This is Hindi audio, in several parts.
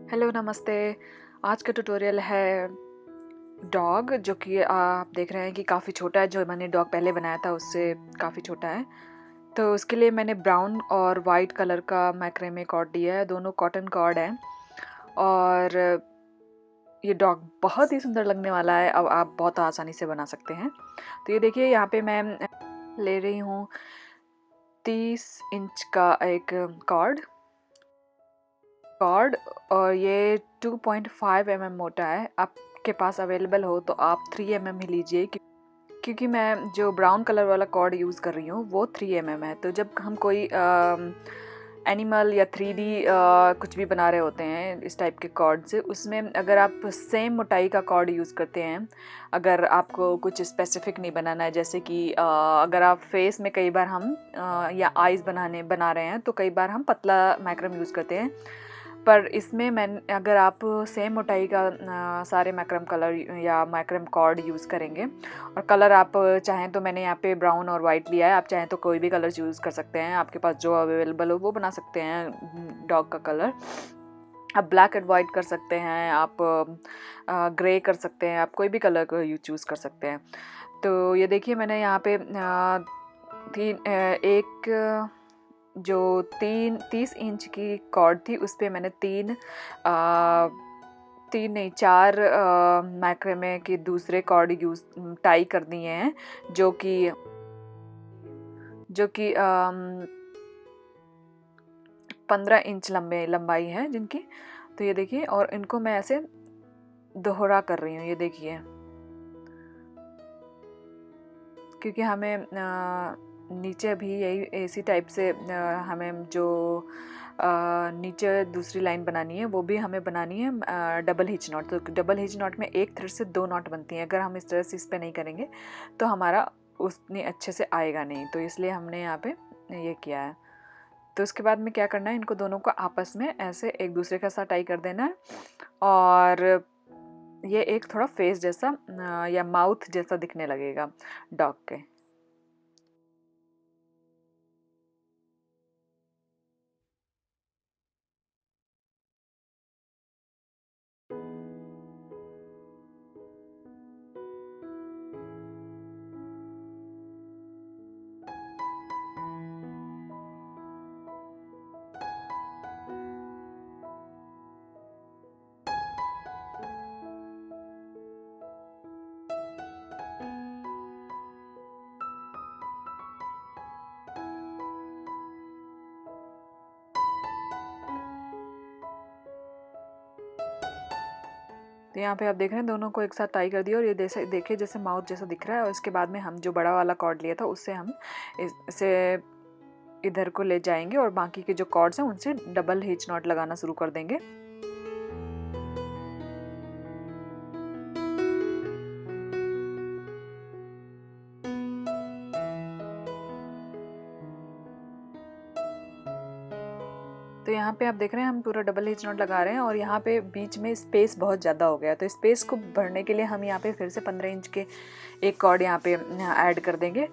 हेलो नमस्ते। आज का ट्यूटोरियल है डॉग, जो कि आप देख रहे हैं कि काफ़ी छोटा है। जो मैंने डॉग पहले बनाया था उससे काफ़ी छोटा है। तो उसके लिए मैंने ब्राउन और वाइट कलर का मैक्रेमे कॉर्ड लिया है। दोनों कॉटन कॉर्ड हैं और ये डॉग बहुत ही सुंदर लगने वाला है। अब आप बहुत आसानी से बना सकते हैं। तो ये देखिए, यहाँ पे मैं ले रही हूँ 30 इंच का एक कॉर्ड कॉर्ड और ये 2.5 mm मोटा है। आपके पास अवेलेबल हो तो आप 3 mm ही लीजिए, क्योंकि मैं जो ब्राउन कलर वाला कॉर्ड यूज़ कर रही हूँ वो 3 mm है। तो जब हम कोई एनिमल या 3D कुछ भी बना रहे होते हैं इस टाइप के कॉर्ड से, उसमें अगर आप सेम मोटाई का कॉर्ड यूज़ करते हैं, अगर आपको कुछ स्पेसिफिक नहीं बनाना है, जैसे कि अगर आप फेस में कई बार हम या आइज़ बना रहे हैं तो कई बार हम पतला मैक्रम यूज़ करते हैं। पर इसमें अगर आप सेम मोटाई का सारे मैक्रम कलर या मैक्रम कॉर्ड यूज़ करेंगे, और कलर आप चाहें तो मैंने यहाँ पे ब्राउन और वाइट लिया है, आप चाहें तो कोई भी कलर यूज़ कर सकते हैं। आपके पास जो अवेलेबल हो वो बना सकते हैं। डॉग का कलर आप ब्लैक एंड वाइट कर सकते हैं, आप ग्रे कर सकते हैं, आप कोई भी कलर को चूज़ कर सकते हैं। तो ये देखिए, मैंने यहाँ पे एक जो 30 इंच की कॉर्ड थी उस पर मैंने तीन नहीं 4 मैक्रेमे के दूसरे कॉर्ड यूज टाई कर दिए हैं, जो कि 15 इंच लंबाई है जिनकी। तो ये देखिए, और इनको मैं ऐसे दोहरा कर रही हूँ। ये देखिए, क्योंकि हमें नीचे भी यही इसी टाइप से हमें जो नीचे दूसरी लाइन बनानी है वो भी हमें बनानी है डबल हिच नॉट। तो डबल हिच नॉट में एक थ्रेड से 2 नॉट बनती हैं। अगर हम इस तरह से इस पे नहीं करेंगे तो हमारा उतनी अच्छे से आएगा नहीं। तो इसलिए हमने यहाँ पे ये किया है। तो उसके बाद में क्या करना है, इनको दोनों को आपस में ऐसे एक दूसरे के साथ टाई कर देना है, और ये एक थोड़ा फेस जैसा या माउथ जैसा दिखने लगेगा डॉग के। तो यहाँ पे आप देख रहे हैं दोनों को एक साथ टाई कर दिया, और ये जैसे देखिए जैसे माउथ जैसा दिख रहा है। और इसके बाद में हम जो बड़ा वाला कॉर्ड लिया था उससे हम इसे इधर को ले जाएंगे, और बाकी के जो कॉर्ड्स हैं उनसे डबल हिच नॉट लगाना शुरू कर देंगे। तो यहाँ पे आप देख रहे हैं हम पूरा डबल हिच नॉट लगा रहे हैं, और यहाँ पे बीच में स्पेस बहुत ज़्यादा हो गया। तो स्पेस को भरने के लिए हम यहाँ पे फिर से 15 इंच के एक कॉर्ड यहाँ पे ऐड कर देंगे।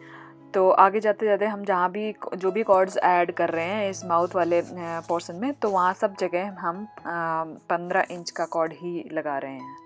तो आगे जाते जाते हम जहाँ भी जो भी कॉर्ड्स ऐड कर रहे हैं इस माउथ वाले पोर्शन में, तो वहाँ सब जगह हम 15 इंच का कॉर्ड ही लगा रहे हैं।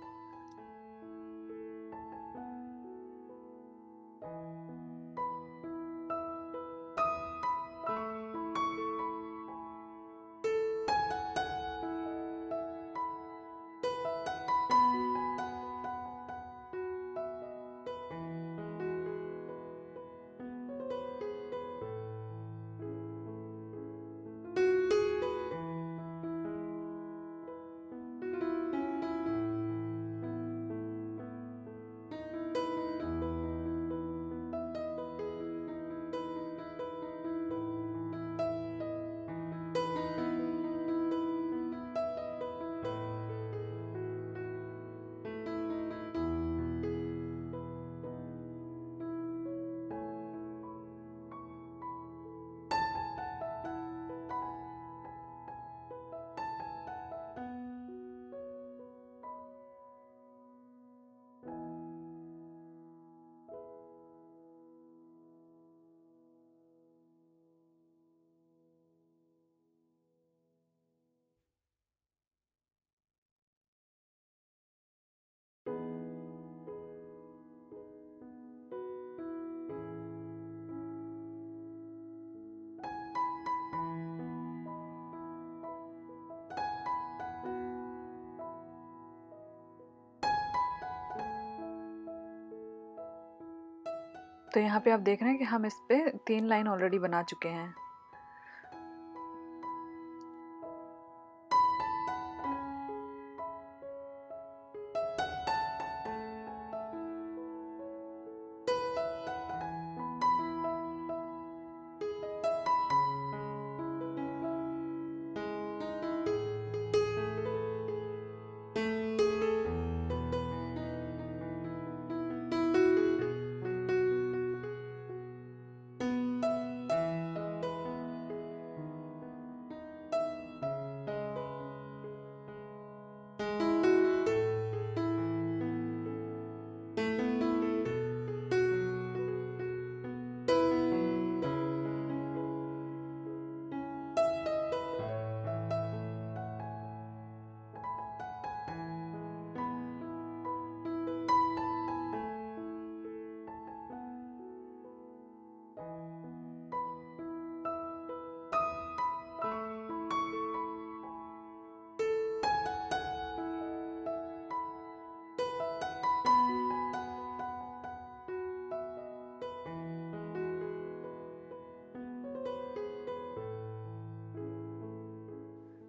तो यहाँ पे आप देख रहे हैं कि हम इस पे 3 लाइन ऑलरेडी बना चुके हैं।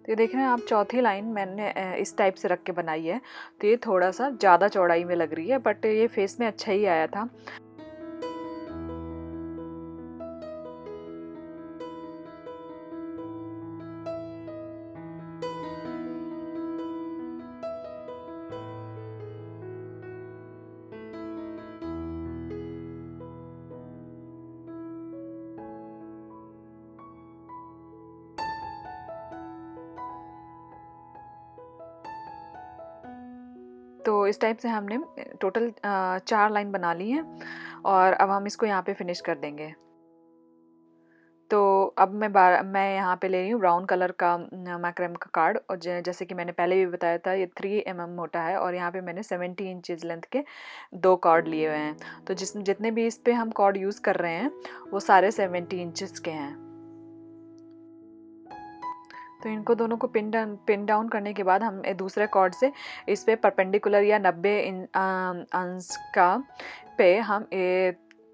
तो ये देख रहे हैं आप, चौथी लाइन मैंने इस टाइप से रख के बनाई है। तो ये थोड़ा सा ज़्यादा चौड़ाई में लग रही है, बट ये फेस में अच्छा ही आया था। तो इस टाइप से हमने टोटल 4 लाइन बना ली हैं, और अब हम इसको यहाँ पे फिनिश कर देंगे। तो अब मैं यहाँ पे ले रही हूँ ब्राउन कलर का मैक्रम का कार्ड, और जैसे कि मैंने पहले भी बताया था, ये 3 mm मोटा है, और यहाँ पे मैंने 70 इंचज़ लेंथ के 2 कार्ड लिए हुए हैं। तो जितने भी इस पे हम कार्ड यूज़ कर रहे हैं वो सारे 70 इंचज़ के हैं। तो इनको दोनों को पिन डाउन करने के बाद हम दूसरे कॉर्ड से इस पे परपेंडिकुलर या 90 अंश का पे हम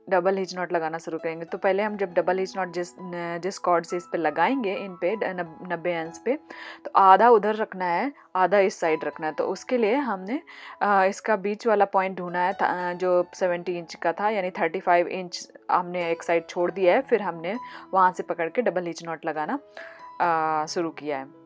डबल हिच नॉट लगाना शुरू करेंगे। तो पहले हम जब डबल हिच नॉट जिस कॉर्ड से इस पे लगाएंगे, इन पे 90 अंश पे, तो आधा उधर रखना है, आधा इस साइड रखना है। तो उसके लिए हमने इसका बीच वाला पॉइंट ढूंढना है, जो 70 इंच का था, यानी 35 इंच हमने एक साइड छोड़ दिया है। फिर हमने वहाँ से पकड़ के डबल हिच नॉट लगाना शुरू किया है।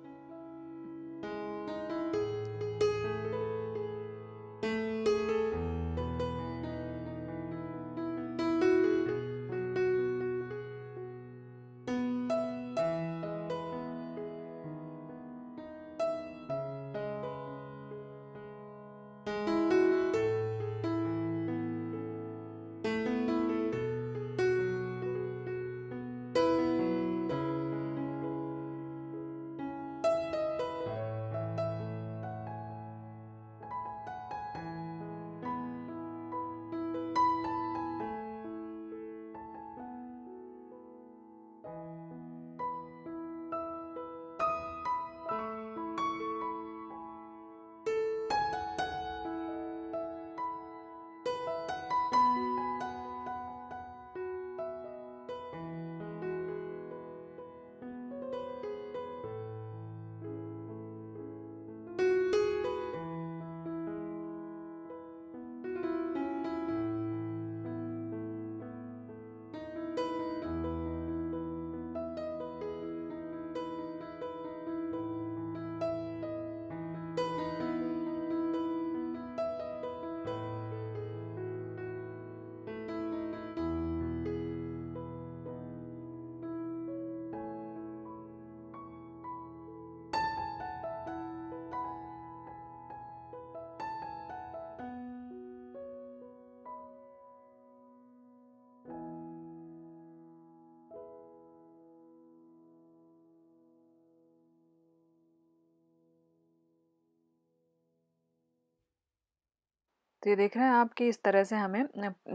तो ये देख रहे हैं आप कि इस तरह से हमें,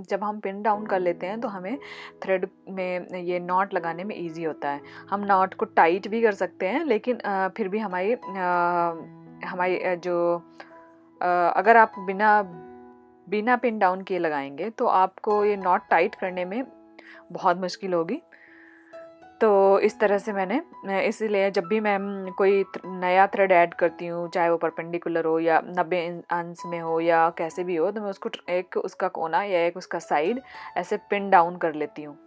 जब हम पिन डाउन कर लेते हैं तो हमें थ्रेड में ये नॉट लगाने में इजी होता है। हम नॉट को टाइट भी कर सकते हैं, लेकिन फिर भी हमारी जो अगर आप बिना बिना पिन डाउन किए लगाएंगे तो आपको ये नॉट टाइट करने में बहुत मुश्किल होगी। तो इस तरह से मैंने इसीलिए जब भी मैं कोई नया थ्रेड ऐड करती हूँ, चाहे वो परपेंडिकुलर हो या 90 अंश में हो या कैसे भी हो, तो मैं उसको एक उसका कोना या एक उसका साइड ऐसे पिन डाउन कर लेती हूँ।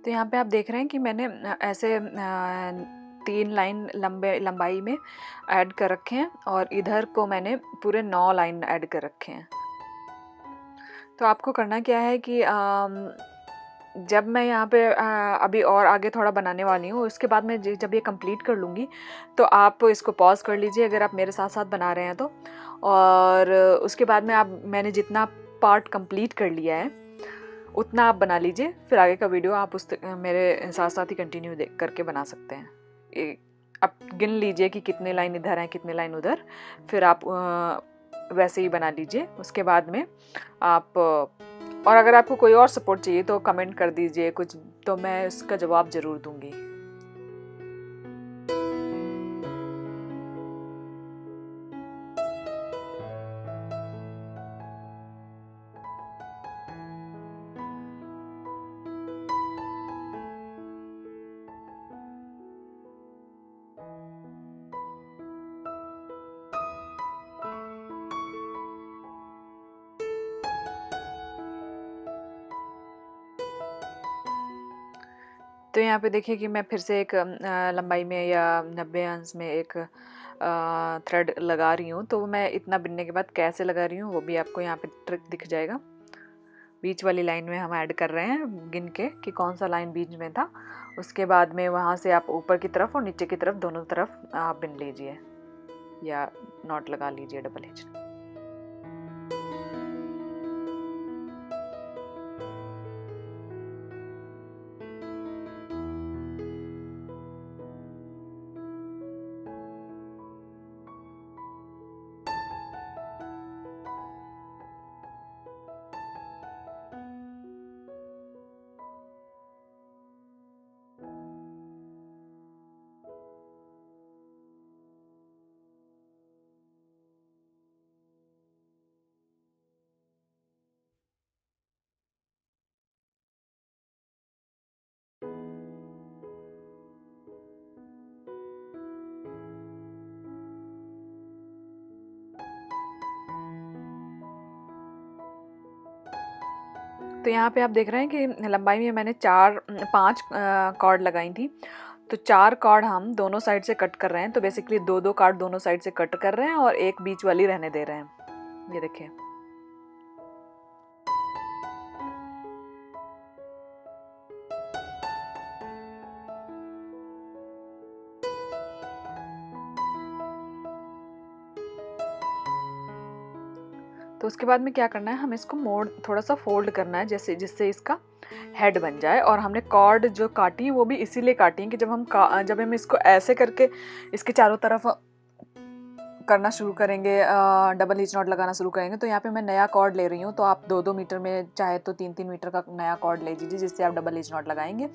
तो यहाँ पे आप देख रहे हैं कि मैंने ऐसे 3 लाइन लंबाई में ऐड कर रखे हैं और इधर को मैंने पूरे 9 लाइन ऐड कर रखे हैं। तो आपको करना क्या है कि जब मैं यहाँ पे अभी और आगे थोड़ा बनाने वाली हूँ, उसके बाद मैं जब ये कंप्लीट कर लूँगी तो आप इसको पॉज कर लीजिए अगर आप मेरे साथ साथ बना रहे हैं तो। और उसके बाद में मैंने जितना पार्ट कंप्लीट कर लिया है उतना आप बना लीजिए, फिर आगे का वीडियो आप मेरे साथ साथ ही कंटिन्यू देख करके बना सकते हैं। आप गिन लीजिए कि कितने लाइन इधर हैं कितने लाइन उधर, फिर आप वैसे ही बना लीजिए। उसके बाद में आप और अगर आपको कोई और सपोर्ट चाहिए तो कमेंट कर दीजिए कुछ, तो मैं उसका जवाब ज़रूर दूंगी। तो यहाँ पे देखिए कि मैं फिर से एक लंबाई में या 90 अंश में एक थ्रेड लगा रही हूँ। तो मैं इतना बिनने के बाद कैसे लगा रही हूँ वो भी आपको यहाँ पे ट्रिक दिख जाएगा। बीच वाली लाइन में हम ऐड कर रहे हैं गिन के कि कौन सा लाइन बीच में था। उसके बाद में वहाँ से आप ऊपर की तरफ और नीचे की तरफ दोनों तरफ आप बिन लीजिए या नॉट लगा लीजिए डबल हिच। तो यहाँ पे आप देख रहे हैं कि लंबाई में मैंने 5 कॉर्ड लगाई थी। तो 4 कॉर्ड हम दोनों साइड से कट कर रहे हैं। तो बेसिकली 2-2 कॉर्ड दोनों साइड से कट कर रहे हैं और एक बीच वाली रहने दे रहे हैं। ये देखिए। तो उसके बाद में क्या करना है, हमें इसको थोड़ा सा फोल्ड करना है, जैसे जिससे इसका हेड बन जाए। और हमने कॉर्ड जो काटी वो भी इसीलिए काटी है कि जब हम इसको ऐसे करके इसके चारों तरफ करना शुरू करेंगे, डबल हिच नॉट लगाना शुरू करेंगे, तो यहाँ पे मैं नया कॉर्ड ले रही हूँ। तो आप 2-2 मीटर में चाहे तो 3-3 मीटर का नया कॉर्ड ले लीजिए, जिससे आप डबल हिच नॉट लगाएंगे।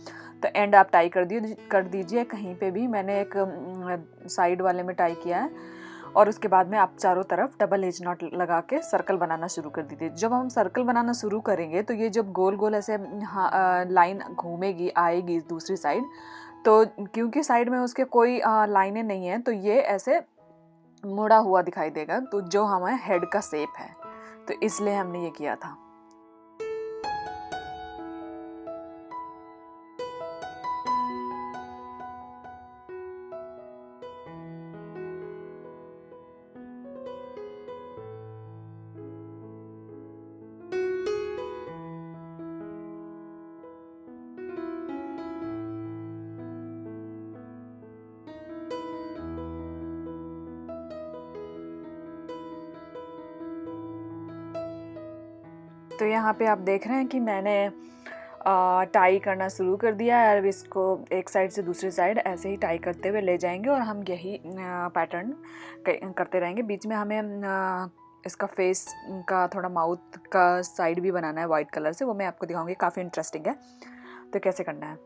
तो एंड आप टाई कर दीजिए कहीं पे भी। मैंने एक साइड वाले में टाई किया है। और उसके बाद में आप चारों तरफ डबल हिच नॉट लगा के सर्कल बनाना शुरू कर दीजिए। जब हम सर्कल बनाना शुरू करेंगे तो ये जब गोल गोल ऐसे लाइन घूमेगी आएगी दूसरी साइड, तो क्योंकि साइड में उसके कोई लाइनें नहीं हैं, तो ये ऐसे मुड़ा हुआ दिखाई देगा, तो जो हमारे हेड का शेप है। तो इसलिए हमने ये किया था। तो यहाँ पे आप देख रहे हैं कि मैंने टाई करना शुरू कर दिया है। अब इसको एक साइड से दूसरी साइड ऐसे ही टाई करते हुए ले जाएंगे और हम यही पैटर्न करते रहेंगे। बीच में हमें इसका फेस का थोड़ा माउथ का साइड भी बनाना है वाइट कलर से, वो मैं आपको दिखाऊंगी, काफ़ी इंटरेस्टिंग है। तो कैसे करना है।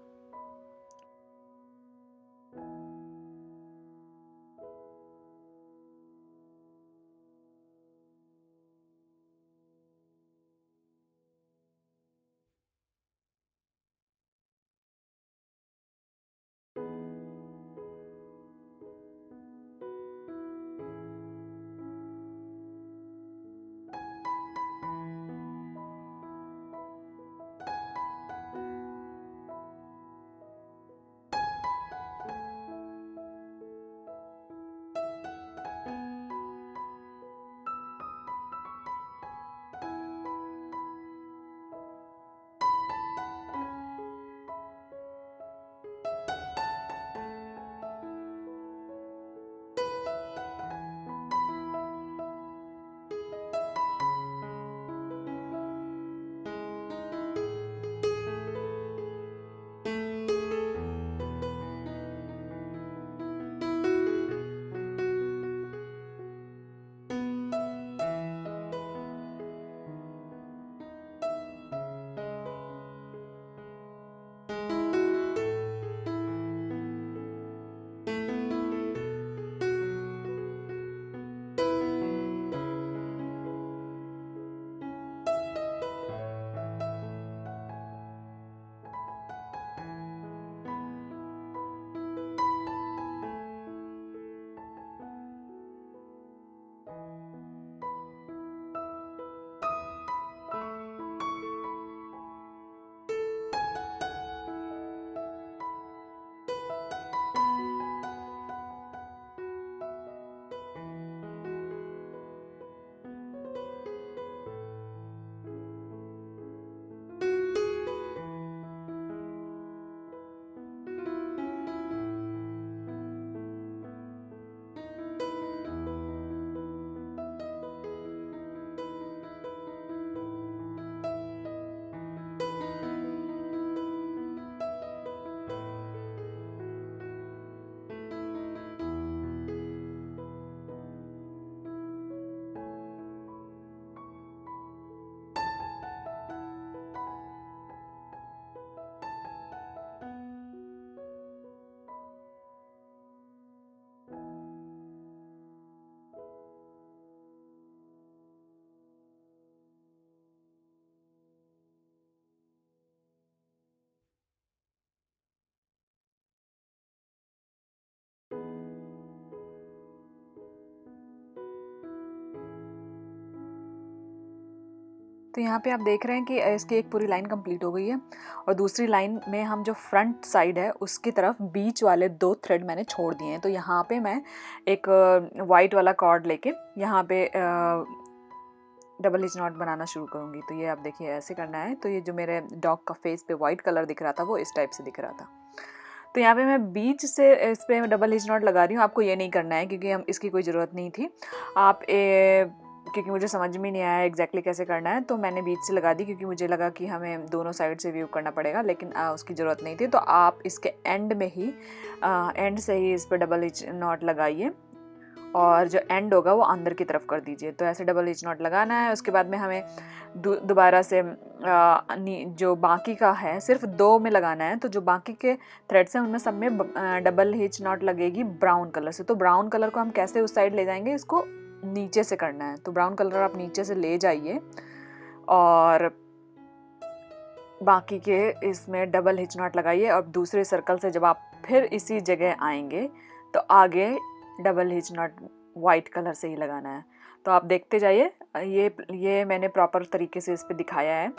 तो यहाँ पे आप देख रहे हैं कि इसकी एक पूरी लाइन कंप्लीट हो गई है और दूसरी लाइन में हम जो फ्रंट साइड है उसकी तरफ बीच वाले 2 थ्रेड मैंने छोड़ दिए हैं। तो यहाँ पे मैं एक वाइट वाला कॉर्ड लेके यहाँ पे डबल हिच नॉट बनाना शुरू करूँगी। तो ये आप देखिए ऐसे करना है। तो ये जो मेरे डॉग का फेस पे वाइट कलर दिख रहा था वो इस टाइप से दिख रहा था। तो यहाँ पे मैं बीच से इस पे डबल हिच नॉट लगा रही हूँ। आपको ये नहीं करना है क्योंकि हम इसकी कोई ज़रूरत नहीं थी। आप क्योंकि मुझे समझ में नहीं आया एग्जैक्टली कैसे करना है, तो मैंने बीच से लगा दी क्योंकि मुझे लगा कि हमें दोनों साइड से व्यू करना पड़ेगा, लेकिन उसकी ज़रूरत नहीं थी। तो आप इसके एंड में ही एंड से ही इस पर डबल हिच नॉट लगाइए और जो एंड होगा वो अंदर की तरफ कर दीजिए। तो ऐसे डबल हिच नॉट लगाना है। उसके बाद में हमें दोबारा से जो बाकी का है सिर्फ 2 में लगाना है। तो जो बाकी के थ्रेड्स हैं उनमें सब में डबल हिच नॉट लगेगी ब्राउन कलर से। तो ब्राउन कलर को हम कैसे उस साइड ले जाएंगे, इसको नीचे से करना है। तो ब्राउन कलर आप नीचे से ले जाइए और बाकी के इसमें डबल हिच नॉट लगाइए और दूसरे सर्कल से जब आप फिर इसी जगह आएंगे तो आगे double hitch not white colour से ही लगाना है। तो आप देखते जाइए, ये मैंने प्रॉपर तरीके से इस पे दिखाया है।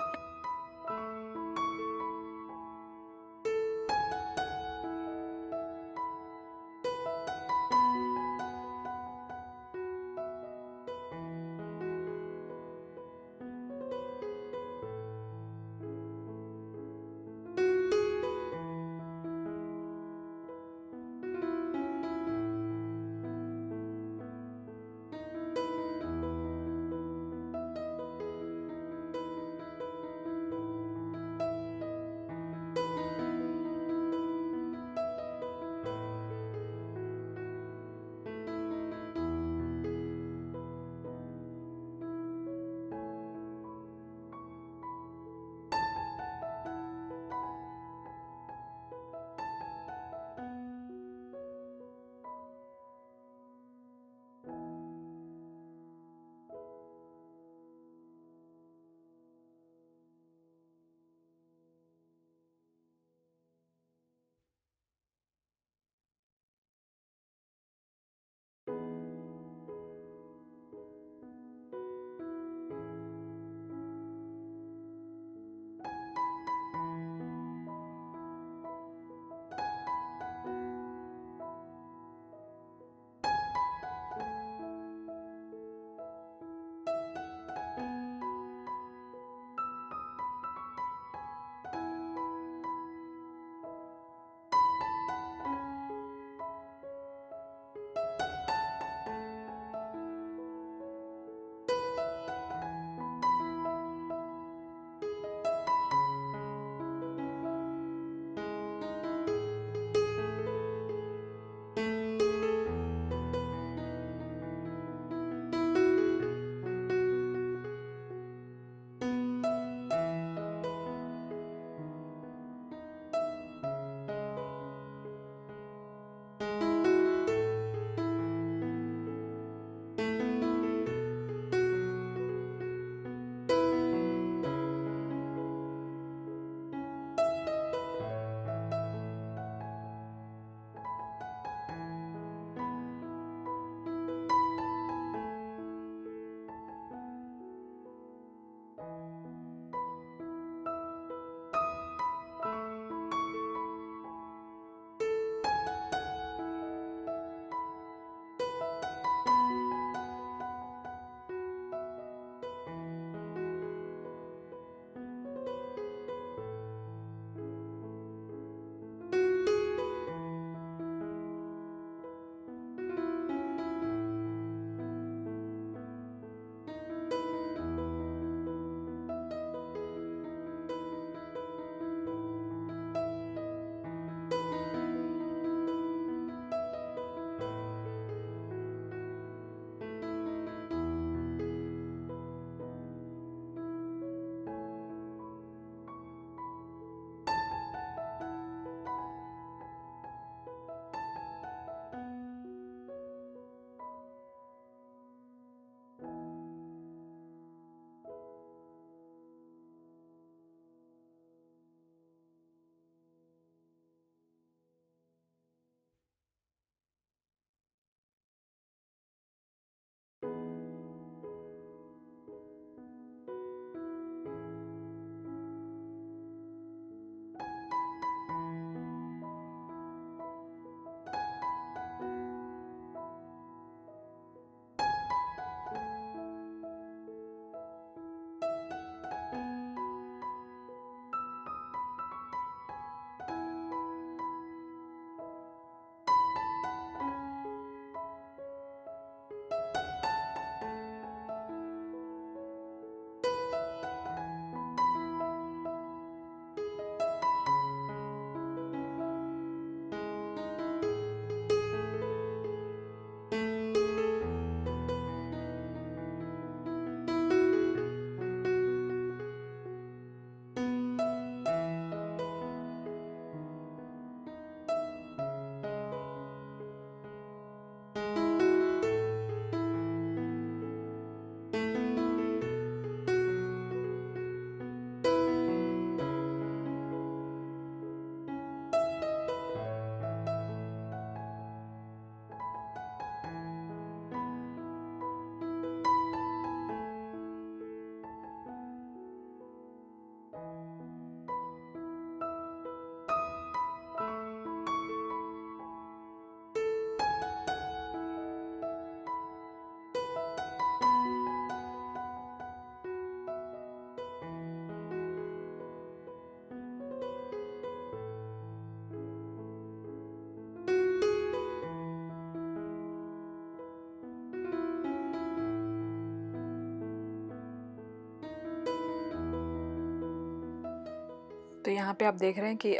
तो यहाँ पे आप देख रहे हैं कि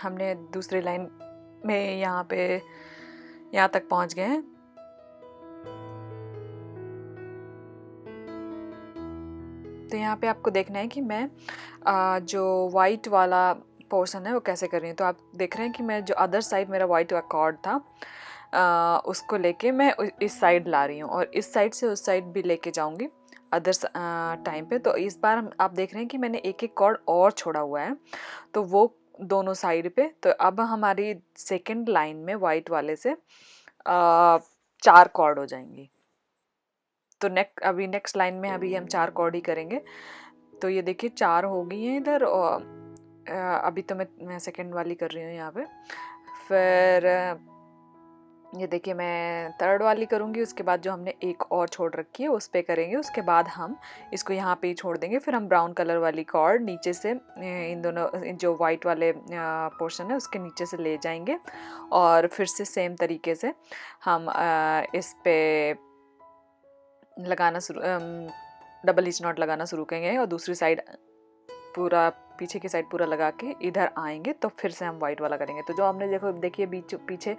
हमने दूसरी लाइन में यहाँ तक पहुँच गए हैं। तो यहाँ पे आपको देखना है कि मैं जो वाइट वाला पोर्शन है वो कैसे कर रही हूँ। तो आप देख रहे हैं कि मैं जो अदर साइड मेरा वाइट कॉर्ड था उसको लेके मैं इस साइड ला रही हूँ और इस साइड से उस साइड भी लेके जाऊँगी अदर टाइम पे। तो इस बार आप देख रहे हैं कि मैंने एक एक कॉर्ड और छोड़ा हुआ है, तो वो दोनों साइड पे। तो अब हमारी सेकेंड लाइन में वाइट वाले से 4 कॉर्ड हो जाएंगी। तो अभी नेक्स्ट लाइन में अभी हम 4 कॉर्ड ही करेंगे। तो ये देखिए 4 हो गई हैं इधर, और अभी तो मैं सेकंड वाली कर रही हूँ यहाँ पे। फिर ये देखिए मैं थर्ड वाली करूँगी, उसके बाद जो हमने एक और छोड़ रखी है उस पे करेंगे, उसके बाद हम इसको यहाँ पे ही छोड़ देंगे। फिर हम ब्राउन कलर वाली कॉर्ड नीचे से इन दोनों जो वाइट वाले पोर्शन है उसके नीचे से ले जाएंगे और फिर से सेम तरीके से हम इस पे लगाना डबल हिच नॉट लगाना शुरू करेंगे और दूसरी साइड पूरा पीछे की साइड पूरा लगा के इधर आएंगे तो फिर से हम वाइट वाला करेंगे। तो जो हमने देखिए पीछे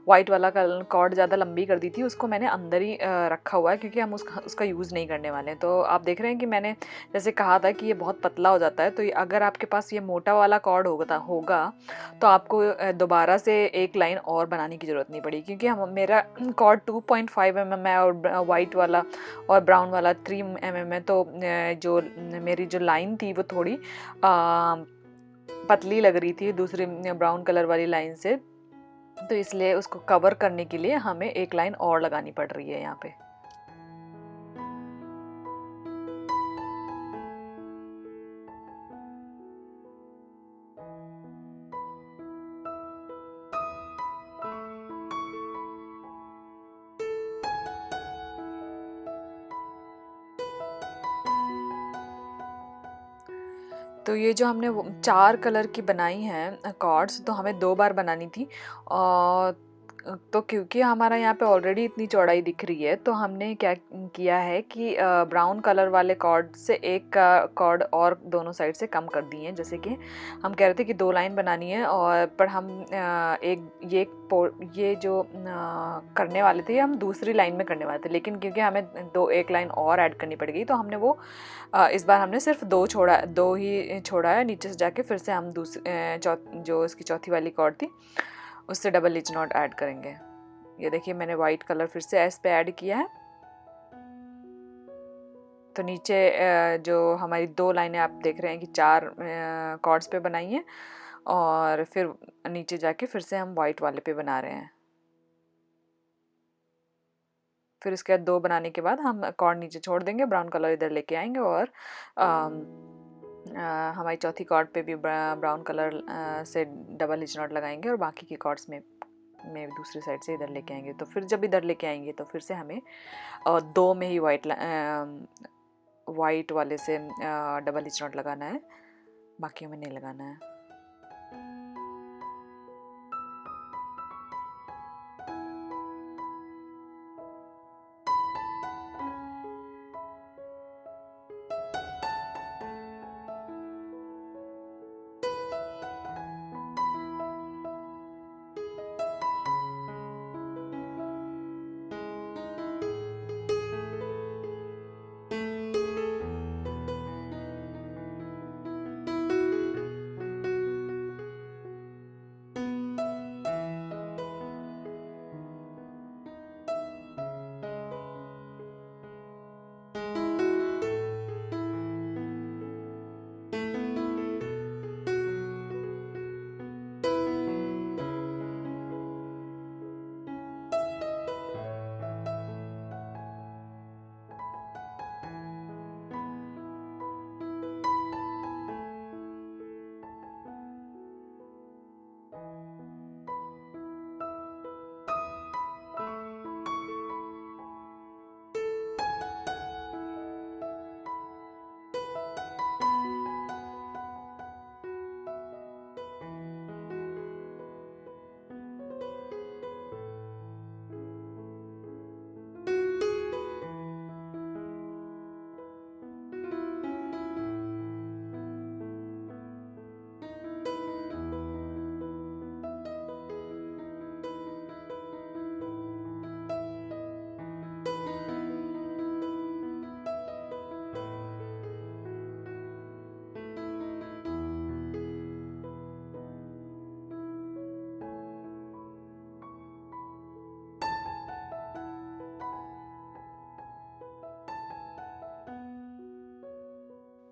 वाइट वाला कॉर्ड ज़्यादा लंबी कर दी थी, उसको मैंने अंदर ही रखा हुआ है क्योंकि हम उसका यूज़ नहीं करने वाले हैं। तो आप देख रहे हैं कि मैंने जैसे कहा था कि ये बहुत पतला हो जाता है, तो अगर आपके पास ये मोटा वाला कॉर्ड होगा तो आपको दोबारा से एक लाइन और बनाने की ज़रूरत नहीं पड़ी, क्योंकि मेरा कॉर्ड 2.5 mm है और वाइट वाला और ब्राउन वाला 3 mm है। तो जो मेरी जो लाइन थी वो थोड़ी पतली लग रही थी दूसरी ब्राउन कलर वाली लाइन से, तो इसलिए उसको कवर करने के लिए हमें एक लाइन और लगानी पड़ रही है यहाँ पे। तो ये जो हमने 4 कलर की बनाई हैं कॉर्ड्स, तो हमें 2 बार बनानी थी। और तो क्योंकि हमारा यहाँ पे ऑलरेडी इतनी चौड़ाई दिख रही है, तो हमने क्या किया है कि ब्राउन कलर वाले कॉर्ड से एक कॉर्ड और दोनों साइड से कम कर दिए हैं। जैसे कि हम कह रहे थे कि 2 लाइन बनानी है, और पर हम ये जो करने वाले थे हम दूसरी लाइन में करने वाले थे, लेकिन क्योंकि हमें एक लाइन और ऐड करनी पड़ गई, तो हमने वो इस बार हमने सिर्फ 2 ही छोड़ा है। नीचे से जाके फिर से हम जो इसकी चौथी वाली कॉर्ड थी उससे डबल हिच नॉट ऐड करेंगे। ये देखिए मैंने वाइट कलर फिर से एस पे ऐड किया है। तो नीचे जो हमारी 2 लाइनें आप देख रहे हैं कि 4 कॉर्ड्स पे बनाई हैं, और फिर नीचे जाके फिर से हम वाइट वाले पे बना रहे हैं। फिर इसके बाद 2 बनाने के बाद हम कॉर्ड नीचे छोड़ देंगे, ब्राउन कलर इधर लेके आएंगे और हमारी चौथी कॉर्ड पे भी ब्राउन कलर से डबल हिच नॉट लगाएंगे और बाकी की कॉर्ड्स में दूसरी साइड से इधर लेके आएंगे। तो फिर जब इधर लेके आएंगे तो फिर से हमें 2 में ही वाइट वाले से डबल हिच नॉट लगाना है, बाकी में नहीं लगाना है।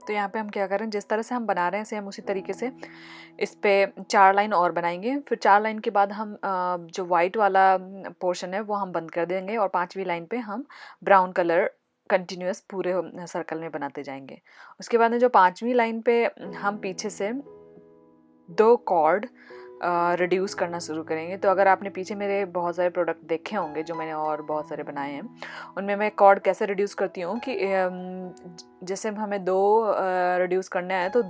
तो यहाँ पे हम क्या करें, जिस तरह से हम बना रहे हैं सेम उसी तरीके से इस पे 4 लाइन और बनाएंगे। फिर 4 लाइन के बाद हम जो वाइट वाला पोर्शन है वो हम बंद कर देंगे और 5वीं लाइन पे हम ब्राउन कलर कंटिन्यूअस पूरे सर्कल में बनाते जाएंगे। उसके बाद में जो 5वीं लाइन पे हम पीछे से 2 कॉर्ड रिड्यूस करना शुरू करेंगे। तो अगर आपने पीछे मेरे बहुत सारे प्रोडक्ट देखे होंगे जो मैंने और बहुत सारे बनाए हैं, उनमें मैं कॉर्ड कैसे रिड्यूस करती हूँ कि जैसे हमें 2 रिड्यूस करना है तो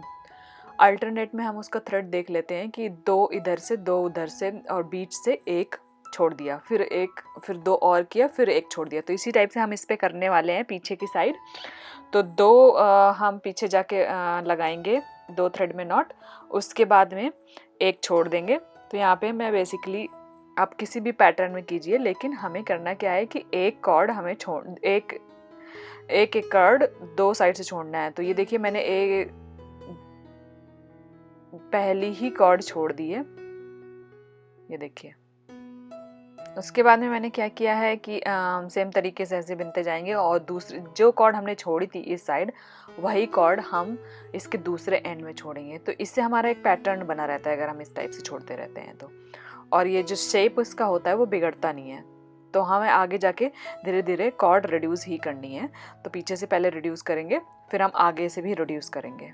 अल्टरनेट में हम उसका थ्रेड देख लेते हैं कि 2 इधर से 2 उधर से और बीच से 1 छोड़ दिया, फिर 2 और किया, फिर 1 छोड़ दिया। तो इसी टाइप से हम इस पे करने वाले हैं पीछे की साइड। तो 2 हम पीछे जाके लगाएंगे 2 थ्रेड में नॉट, उसके बाद में 1 छोड़ देंगे। तो यहाँ पे मैं बेसिकली, आप किसी भी पैटर्न में कीजिए, लेकिन हमें करना क्या है कि एक कॉर्ड हमें एक कॉर्ड 2 साइड से छोड़ना है। तो ये देखिए मैंने पहली ही कॉर्ड छोड़ दी है, ये देखिए। उसके बाद में मैंने क्या किया है कि सेम तरीके से ऐसे बिनते जाएंगे और दूसरी जो कॉर्ड हमने छोड़ी थी इस साइड, वही कॉर्ड हम इसके दूसरे एंड में छोड़ेंगे। तो इससे हमारा एक पैटर्न बना रहता है अगर हम इस टाइप से छोड़ते रहते हैं तो। और ये जो शेप इसका होता है वो बिगड़ता नहीं है। तो हमें आगे जाके धीरे धीरे कॉर्ड रिड्यूस ही करनी है। तो पीछे से पहले रिड्यूस करेंगे, फिर हम आगे से भी रिड्यूस करेंगे।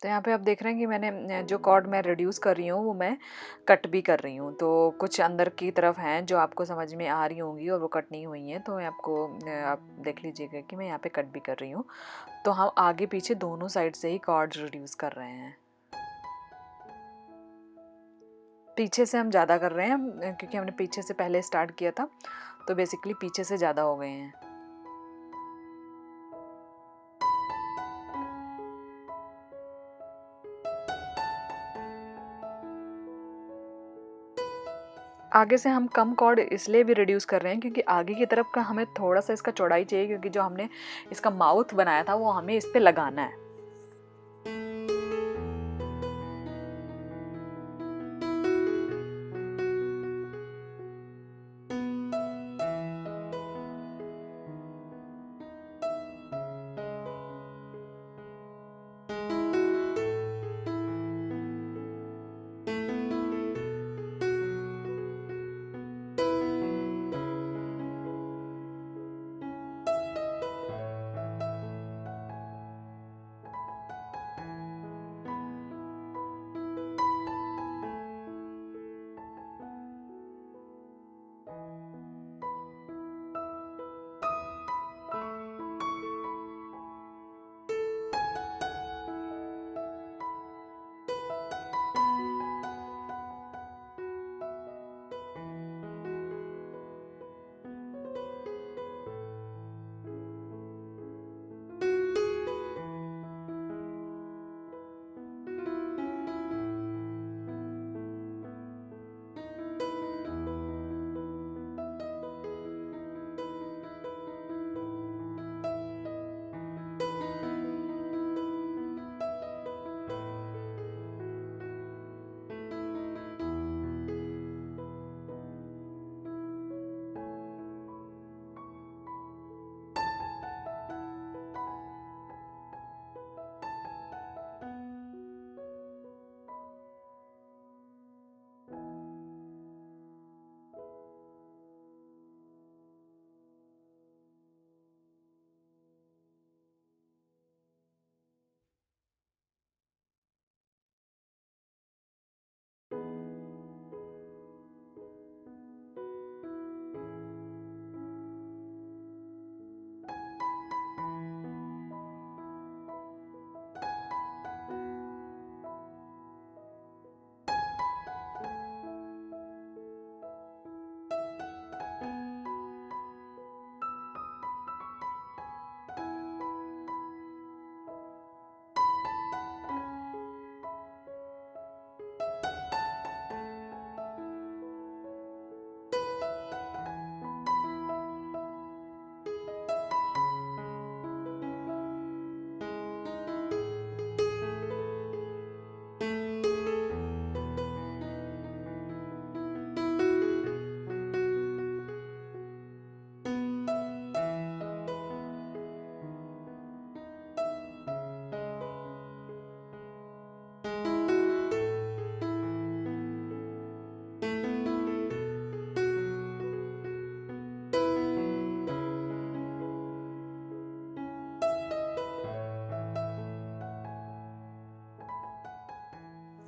तो यहाँ पे आप देख रहे हैं कि मैंने जो कॉर्ड मैं रिड्यूस कर रही हूँ वो मैं कट भी कर रही हूँ। तो कुछ अंदर की तरफ हैं जो आपको समझ में आ रही होंगी और वो कट नहीं हुई हैं, तो मैं आपको आप देख लीजिएगा कि मैं यहाँ पे कट भी कर रही हूँ। तो हम आगे पीछे दोनों साइड से ही कॉर्ड रिड्यूस कर रहे हैं। पीछे से हम ज़्यादा कर रहे हैं क्योंकि हमने पीछे से पहले स्टार्ट किया था, तो बेसिकली पीछे से ज़्यादा हो गए हैं। आगे से हम कम कॉर्ड इसलिए भी रिड्यूस कर रहे हैं क्योंकि आगे की तरफ का हमें थोड़ा सा इसका चौड़ाई चाहिए, क्योंकि जो हमने इसका माउथ बनाया था वो हमें इस पे लगाना है।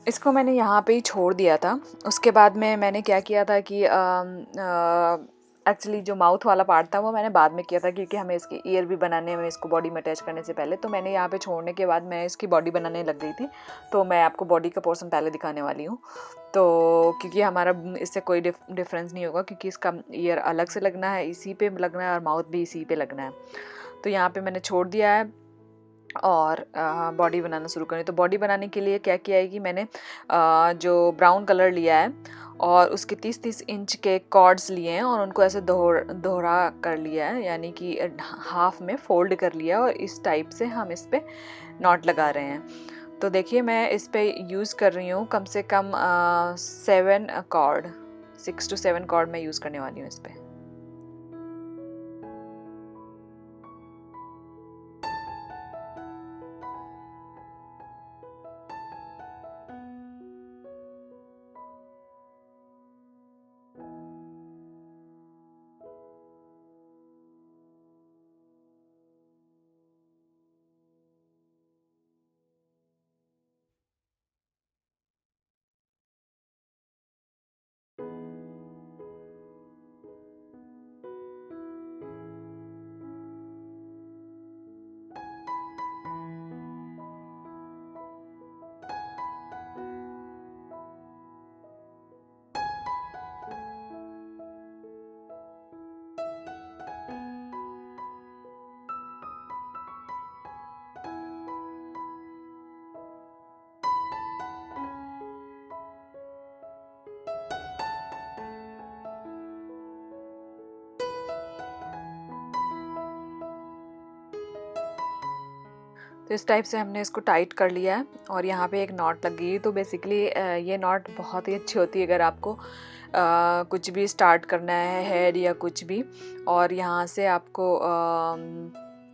इसको मैंने यहाँ पे ही छोड़ दिया था। उसके बाद में मैंने क्या किया था कि एक्चुअली जो माउथ वाला पार्ट था वो मैंने बाद में किया था, क्योंकि हमें इसकी ईयर भी बनाने में इसको बॉडी में अटैच करने से पहले, तो मैंने यहाँ पे छोड़ने के बाद मैं इसकी बॉडी बनाने लग गई थी। तो मैं आपको बॉडी का पोर्शन पहले दिखाने वाली हूँ। तो क्योंकि हमारा इससे कोई डिफरेंस नहीं होगा, क्योंकि इसका ईयर अलग से लगना है, इसी पे लगना है, और माउथ भी इसी पे लगना है। तो यहाँ पे मैंने छोड़ दिया है और बॉडी बनाना शुरू करें। तो बॉडी बनाने के लिए क्या किया है कि मैंने जो ब्राउन कलर लिया है और उसके 30-30 इंच के कॉर्ड्स लिए हैं और उनको ऐसे दोहरा कर लिया है, यानी कि हाफ में फोल्ड कर लिया, और इस टाइप से हम इस पे नॉट लगा रहे हैं। तो देखिए मैं इस पे यूज़ कर रही हूँ कम से कम 7 कॉर्ड, 6 to 7 कॉर्ड मैं यूज़ करने वाली हूँ इस पे। तो इस टाइप से हमने इसको टाइट कर लिया है और यहाँ पे एक नॉट लग गई। तो बेसिकली ये नॉट बहुत ही अच्छी होती है अगर आपको कुछ भी स्टार्ट करना है हेड या कुछ भी, और यहाँ से आपको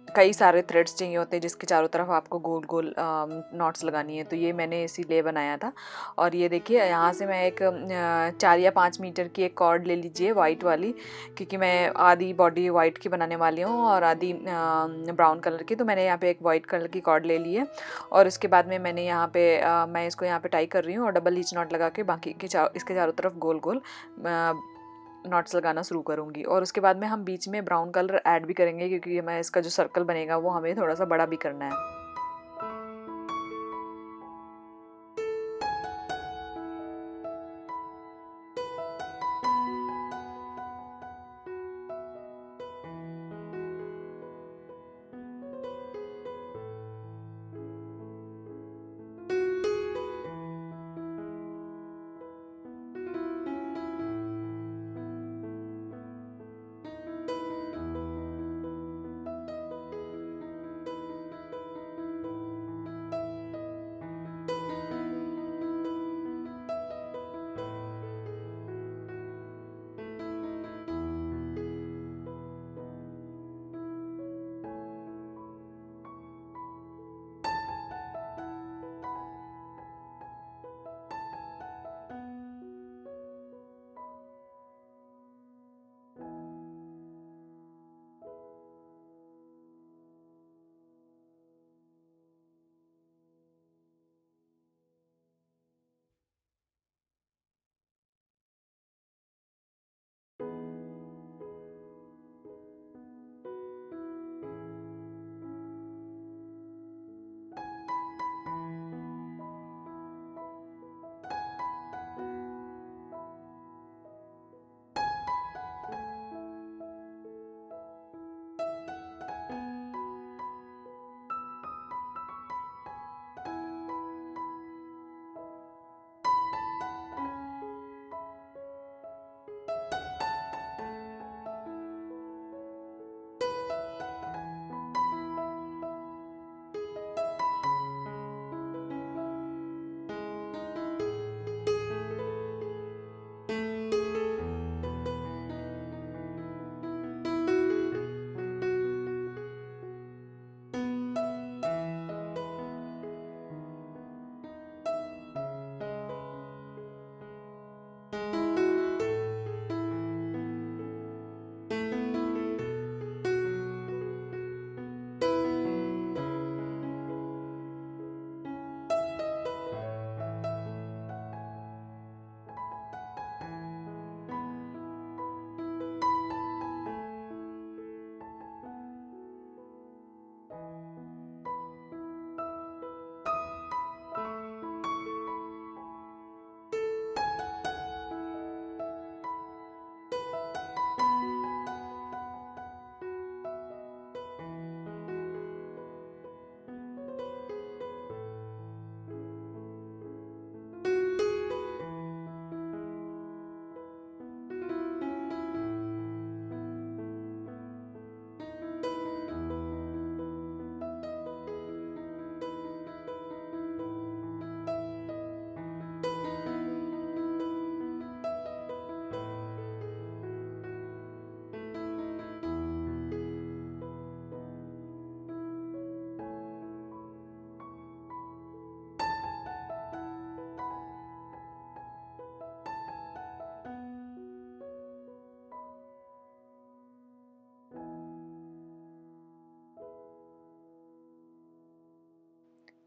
कई सारे थ्रेड्स चाहिए होते हैं जिसके चारों तरफ आपको गोल गोल नॉट्स लगानी है। तो ये मैंने इसीलिए बनाया था। और ये देखिए यहाँ से मैं एक 4 या 5 मीटर की एक कॉर्ड ले लीजिए वाइट वाली, क्योंकि मैं आधी बॉडी वाइट की बनाने वाली हूँ और आधी ब्राउन कलर की। तो मैंने यहाँ पे एक वाइट कलर की कॉर्ड ले ली है और उसके बाद में मैंने यहाँ पे मैं इसको यहाँ पे टाई कर रही हूँ और डबल लीच नॉट लगा के बाकी के इसके चारों तरफ गोल गोल नॉट्स लगाना शुरू करूँगी। और उसके बाद में हम बीच में ब्राउन कलर ऐड भी करेंगे, क्योंकि मैं इसका जो सर्कल बनेगा वो हमें थोड़ा सा बड़ा भी करना है।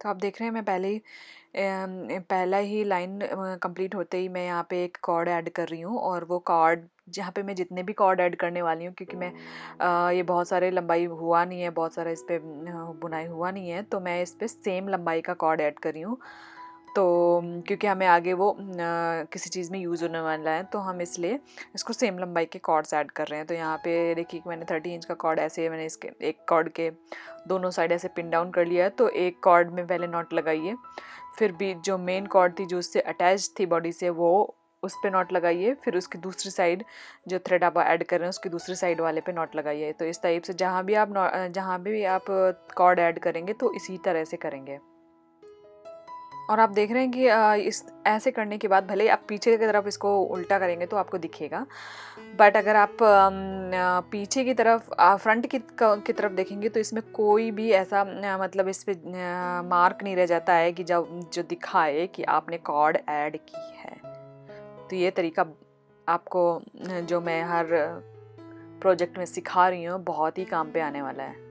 तो आप देख रहे हैं मैं पहला ही लाइन कंप्लीट होते ही मैं यहाँ पे एक कॉर्ड ऐड कर रही हूँ। और वो कॉर्ड जहाँ पे मैं जितने भी कॉर्ड ऐड करने वाली हूँ, क्योंकि मैं ये बहुत सारे लंबाई हुआ नहीं है, बहुत सारा इस पर बुनाई हुआ नहीं है, तो मैं इस पर सेम लंबाई का कॉर्ड ऐड कर रही हूँ। तो क्योंकि हमें आगे वो किसी चीज़ में यूज़ होने वाला है, तो हम इसलिए इसको सेम लंबाई के कॉर्ड्स ऐड कर रहे हैं। तो यहाँ पे देखिए कि मैंने 30 इंच का कॉर्ड ऐसे मैंने इसके एक कॉर्ड के दोनों साइड ऐसे पिन डाउन कर लिया है। तो एक कॉर्ड में पहले नॉट लगाइए, फिर भी जो मेन कॉर्ड थी जो उससे अटैच थी बॉडी से, वो उस पे नॉट लगाइए, फिर उसकी दूसरी साइड जो थ्रेड आप ऐड कर रहे हैं उसकी दूसरी साइड वाले पे नॉट लगाइए। तो इस टाइप से जहाँ भी आप कॉर्ड ऐड करेंगे तो इसी तरह से करेंगे। और आप देख रहे हैं कि इस ऐसे करने के बाद भले ही आप पीछे की तरफ इसको उल्टा करेंगे तो आपको दिखेगा, बट अगर आप पीछे की तरफ फ्रंट की तरफ देखेंगे तो इसमें कोई भी ऐसा मतलब इस पे मार्क नहीं रह जाता है कि जो दिखाए कि आपने कॉर्ड ऐड की है। तो ये तरीका आपको जो मैं हर प्रोजेक्ट में सिखा रही हूँ बहुत ही काम पे आने वाला है।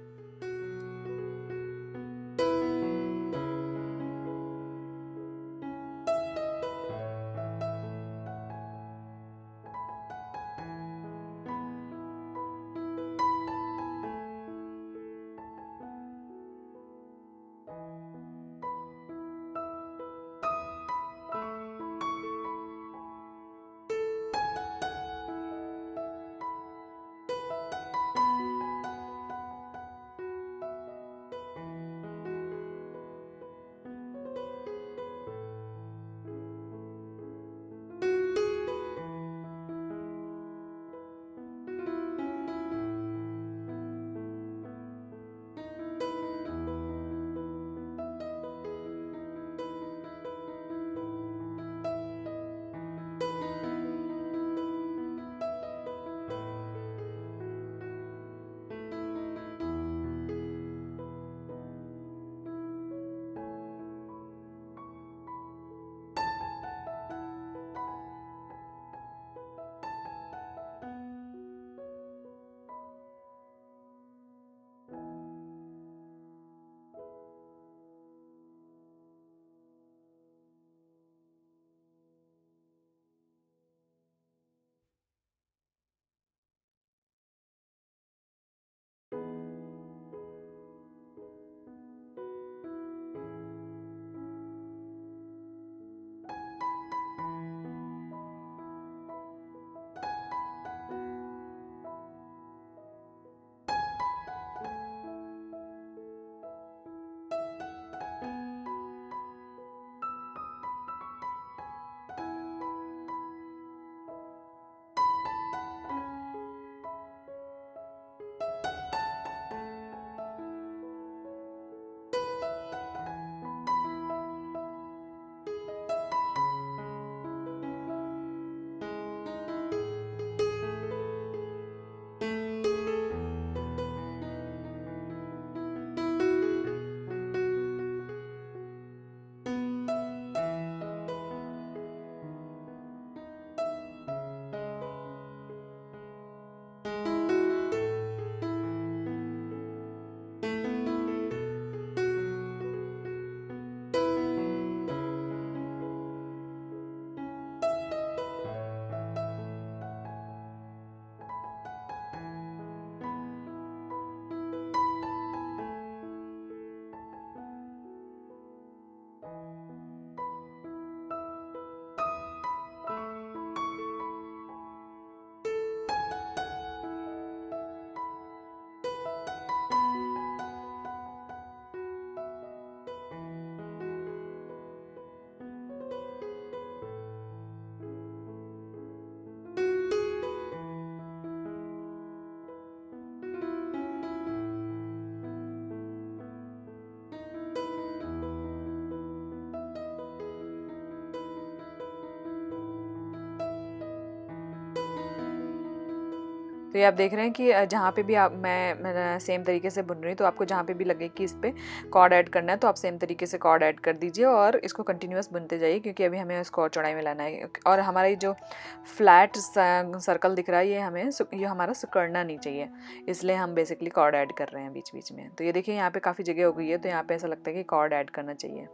तो ये आप देख रहे हैं कि जहाँ पे भी मैं सेम तरीके से बुन रही हूँ, तो आपको जहाँ पे भी लगे कि इस पे कॉर्ड ऐड करना है तो आप सेम तरीके से कॉर्ड ऐड कर दीजिए और इसको कंटिन्यूअस बुनते जाइए, क्योंकि अभी हमें इसको और चौड़ाई में लाना है। और हमारा ये जो फ्लैट सर्कल दिख रहा है ये हमारा सिकुड़ना नहीं चाहिए, इसलिए हम बेसिकली कॉर्ड ऐड कर रहे हैं बीच बीच में। तो ये देखिए यहाँ पे काफ़ी जगह हो गई है, तो यहाँ पे ऐसा लगता है कि कॉर्ड ऐड करना चाहिए।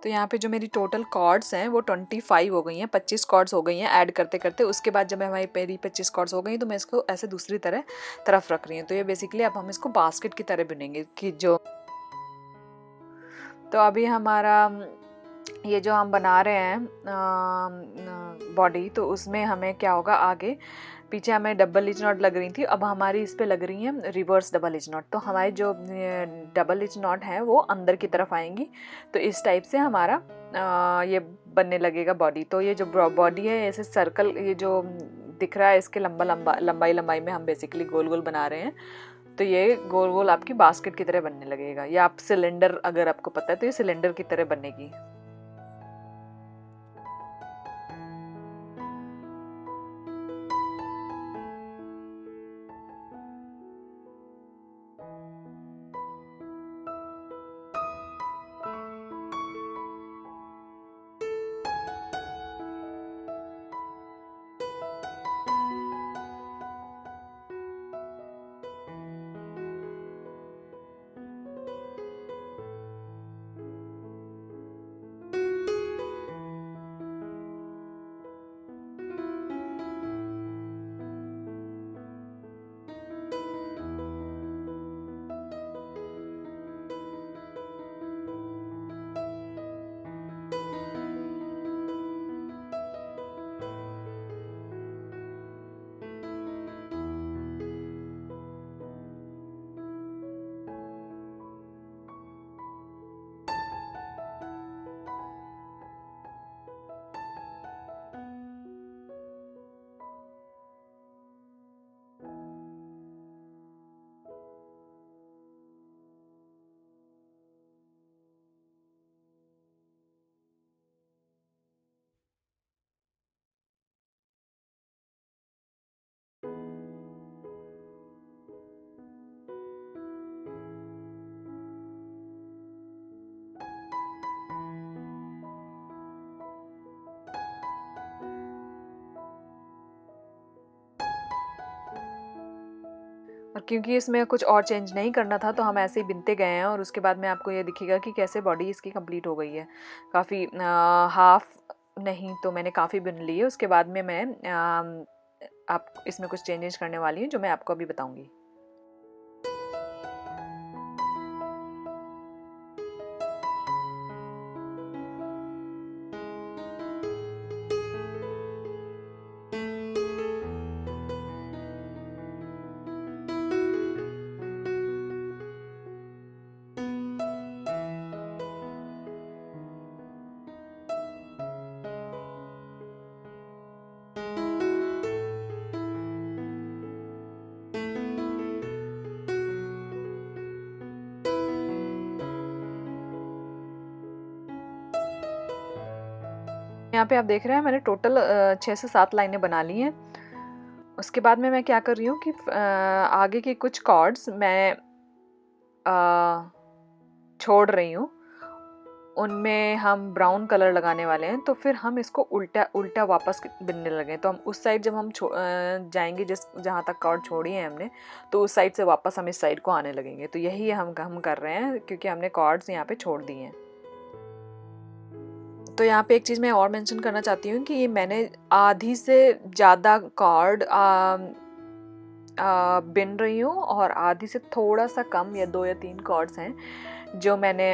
तो यहाँ पे जो मेरी टोटल कॉर्ड्स हैं वो 25 हो गई हैं, 25 कॉर्ड्स हो गई हैं ऐड करते करते। उसके बाद जब हमारी मेरी 25 कॉर्ड्स हो गई तो मैं इसको ऐसे दूसरी तरफ रख रही हूँ। तो ये बेसिकली अब हम इसको बास्केट की तरह बुनेंगे कि जो तो अभी हमारा ये जो हम बना रहे हैं बॉडी, तो उसमें हमें क्या होगा, आगे पीछे हमें डबल इच नॉट लग रही थी, अब हमारी इस पे लग रही है रिवर्स डबल इच नॉट। तो हमारी जो डबल इच नॉट है वो अंदर की तरफ आएंगी। तो इस टाइप से हमारा ये बनने लगेगा बॉडी। तो ये जो बॉडी है ऐसे सर्कल, ये जो दिख रहा है इसके लंबाई में हम बेसिकली गोल गोल बना रहे हैं। तो ये गोल गोल आपकी बास्केट की तरह बनने लगेगा, या आप सिलेंडर, अगर आपको पता है तो ये सिलेंडर की तरह बनेगी। और क्योंकि इसमें कुछ और चेंज नहीं करना था तो हम ऐसे ही बिनते गए हैं, और उसके बाद में आपको ये दिखेगा कि कैसे बॉडी इसकी कंप्लीट हो गई है। काफ़ी हाफ नहीं तो मैंने काफ़ी बिन ली है। उसके बाद में मैं आप इसमें कुछ चेंजेस करने वाली हूँ जो मैं आपको अभी बताऊँगी। यहाँ पे आप देख रहे हैं मैंने टोटल 6 से 7 लाइनें बना ली हैं। उसके बाद में मैं क्या कर रही हूँ कि आगे के कुछ कॉर्ड्स मैं छोड़ रही हूँ, उनमें हम ब्राउन कलर लगाने वाले हैं। तो फिर हम इसको उल्टा उल्टा वापस बिनने लगे। तो हम उस साइड जब हम जाएंगे जिस जहाँ तक कॉर्ड छोड़ी है हमने, तो उस साइड से वापस हम इस साइड को आने लगेंगे। तो यही हम कर रहे हैं क्योंकि हमने कॉर्ड्स यहाँ पे छोड़ दिए हैं। तो यहाँ पे एक चीज़ मैं और मेंशन करना चाहती हूँ कि ये मैंने आधी से ज़्यादा कॉर्ड बिन रही हूँ, और आधी से थोड़ा सा कम या 2 या 3 कॉर्ड्स हैं जो मैंने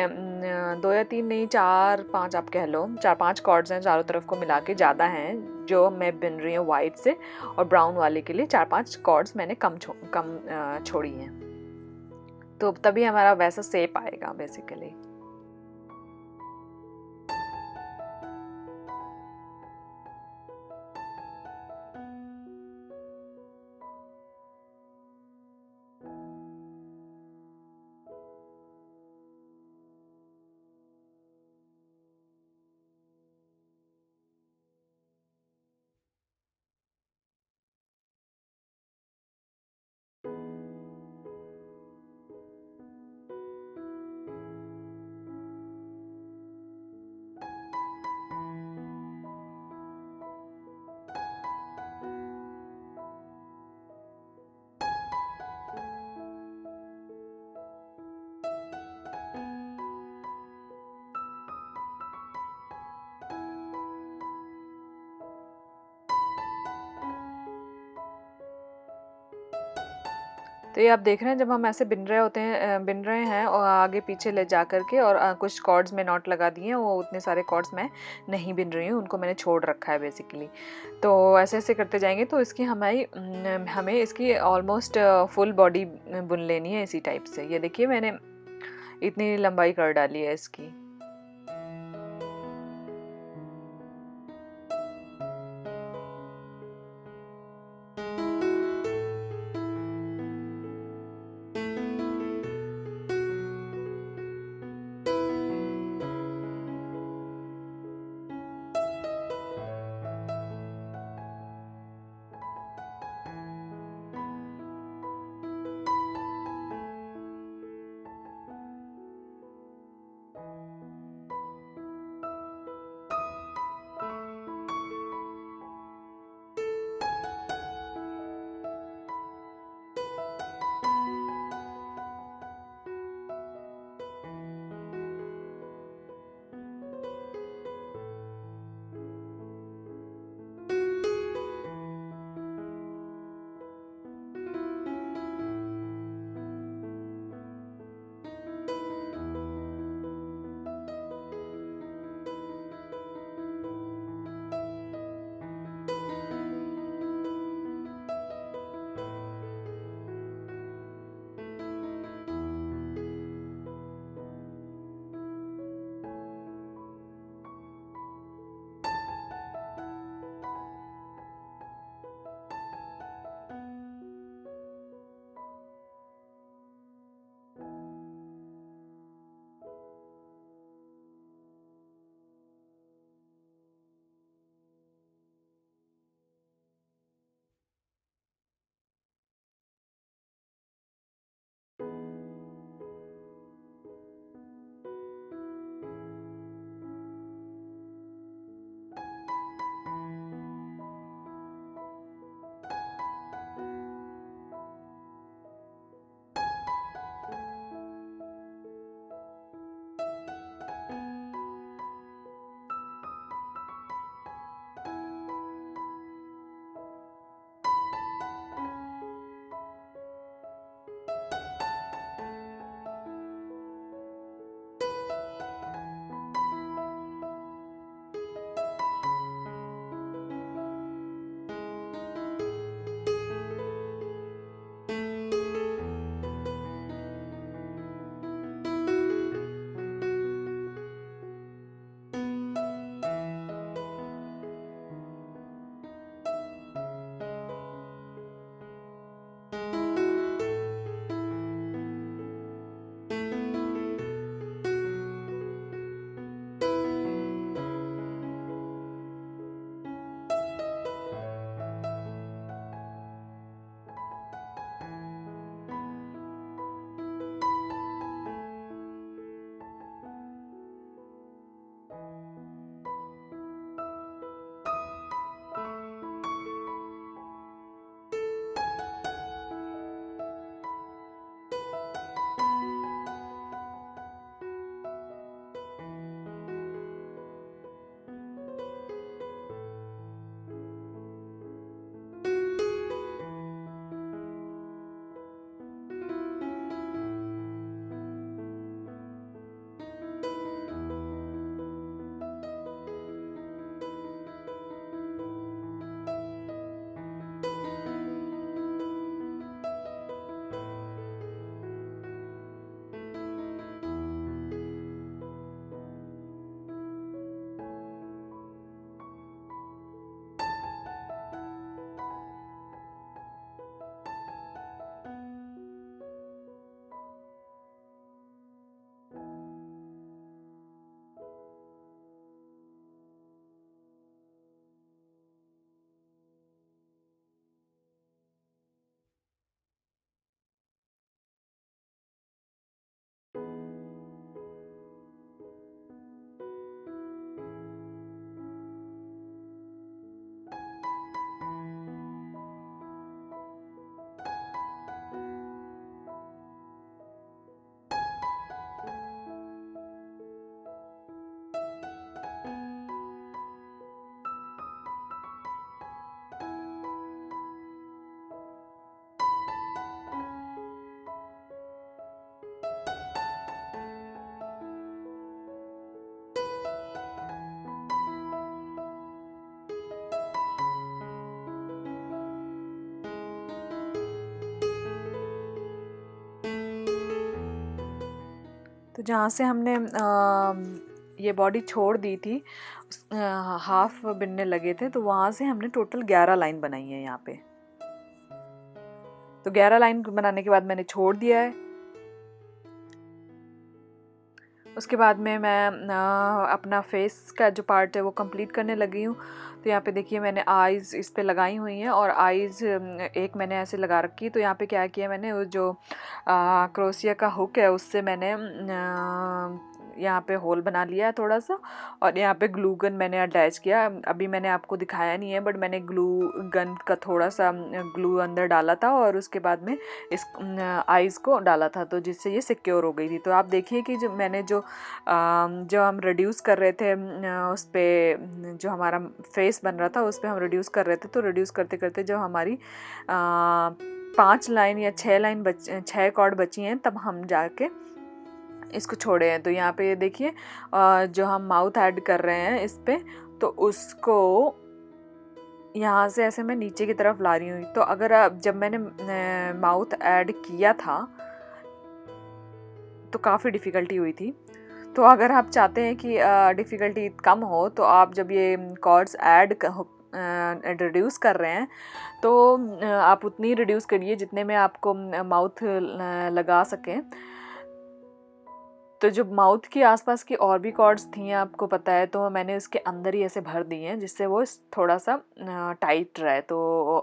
2 या 3 नहीं, 4-5 आप कह लो, 4-5 कॉर्ड्स हैं चारों तरफ को मिला के, ज़्यादा हैं जो मैं बिन रही हूँ वाइट से। और ब्राउन वाले के लिए 4-5 कॉर्ड्स मैंने कम छोड़ी हैं। तो तभी हमारा वैसा शेप आएगा बेसिकली। तो ये आप देख रहे हैं जब हम ऐसे बिन रहे हैं और आगे पीछे ले जा करके, और कुछ कॉर्ड्स में नॉट लगा दिए हैं, वो उतने सारे कॉर्ड्स मैं नहीं बिन रही हूँ, उनको मैंने छोड़ रखा है बेसिकली। तो ऐसे ऐसे करते जाएंगे तो इसकी हमें इसकी ऑलमोस्ट फुल बॉडी बुन लेनी है इसी टाइप से। ये देखिए मैंने इतनी लंबाई कर डाली है इसकी। जहाँ से हमने ये बॉडी छोड़ दी थी, हाफ बिनने लगे थे, तो वहाँ से हमने टोटल 11 लाइन बनाई है यहाँ पे। तो 11 लाइन बनाने के बाद मैंने छोड़ दिया है। उसके बाद में मैं अपना फेस का जो पार्ट है वो कंप्लीट करने लगी हूँ। तो यहाँ पे देखिए मैंने आइज़ इस पे लगाई हुई हैं, और आइज़ एक मैंने ऐसे लगा रखी। तो यहाँ पे क्या किया मैंने, वो जो क्रोशिया का हुक है उससे मैंने यहाँ पे होल बना लिया है थोड़ा सा, और यहाँ पे ग्लू गन मैंने अटैच किया। अभी मैंने आपको दिखाया नहीं है, बट मैंने ग्लू गन का थोड़ा सा ग्लू अंदर डाला था, और उसके बाद में इस आइज़ को डाला था, तो जिससे ये सिक्योर हो गई थी। तो आप देखिए कि जो मैंने जो हम रिड्यूस कर रहे थे उस पर, जो हमारा फेस बन रहा था उस पर हम रिड्यूस कर रहे थे, तो रिड्यूस करते करते जब हमारी 5 लाइन या 6 लाइन 6 कॉर्ड बची हैं, तब हम जाके इसको छोड़े हैं। तो यहाँ पे देखिए जो हम माउथ ऐड कर रहे हैं इस पे, तो उसको यहाँ से ऐसे मैं नीचे की तरफ ला रही हूँ। तो अगर जब मैंने माउथ ऐड किया था तो काफ़ी डिफ़िकल्टी हुई थी। तो अगर आप चाहते हैं कि डिफ़िकल्टी कम हो, तो आप जब ये कॉर्ड्स ऐड रिड्यूस कर रहे हैं, तो आप उतनी रिड्यूस करिए जितने में आपको माउथ लगा सकें। तो जो माउथ के आसपास की और भी कॉर्ड्स थी आपको पता है, तो मैंने उसके अंदर ही ऐसे भर दी हैं, जिससे वो थोड़ा सा टाइट रहे। तो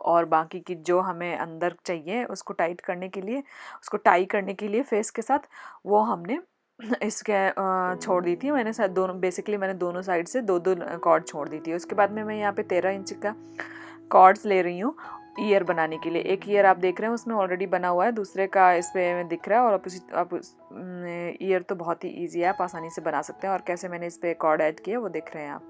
और बाकी की जो हमें अंदर चाहिए उसको टाइट करने के लिए, उसको टाई करने के लिए फेस के साथ, वो हमने इसके छोड़ दी थी। मैंने शायद दोनों, बेसिकली मैंने दोनों साइड से 2-2 कॉर्ड छोड़ दी थी। उसके बाद में मैं यहाँ पे 13 इंच का कॉर्ड्स ले रही हूँ ईयर बनाने के लिए। एक ईयर आप देख रहे हैं उसमें ऑलरेडी बना हुआ है, दूसरे का इस पे दिख रहा है। और आप ईयर तो बहुत ही इजी है, आप आसानी से बना सकते हैं। और कैसे मैंने इस पे कॉर्ड ऐड किया वो देख रहे हैं आप।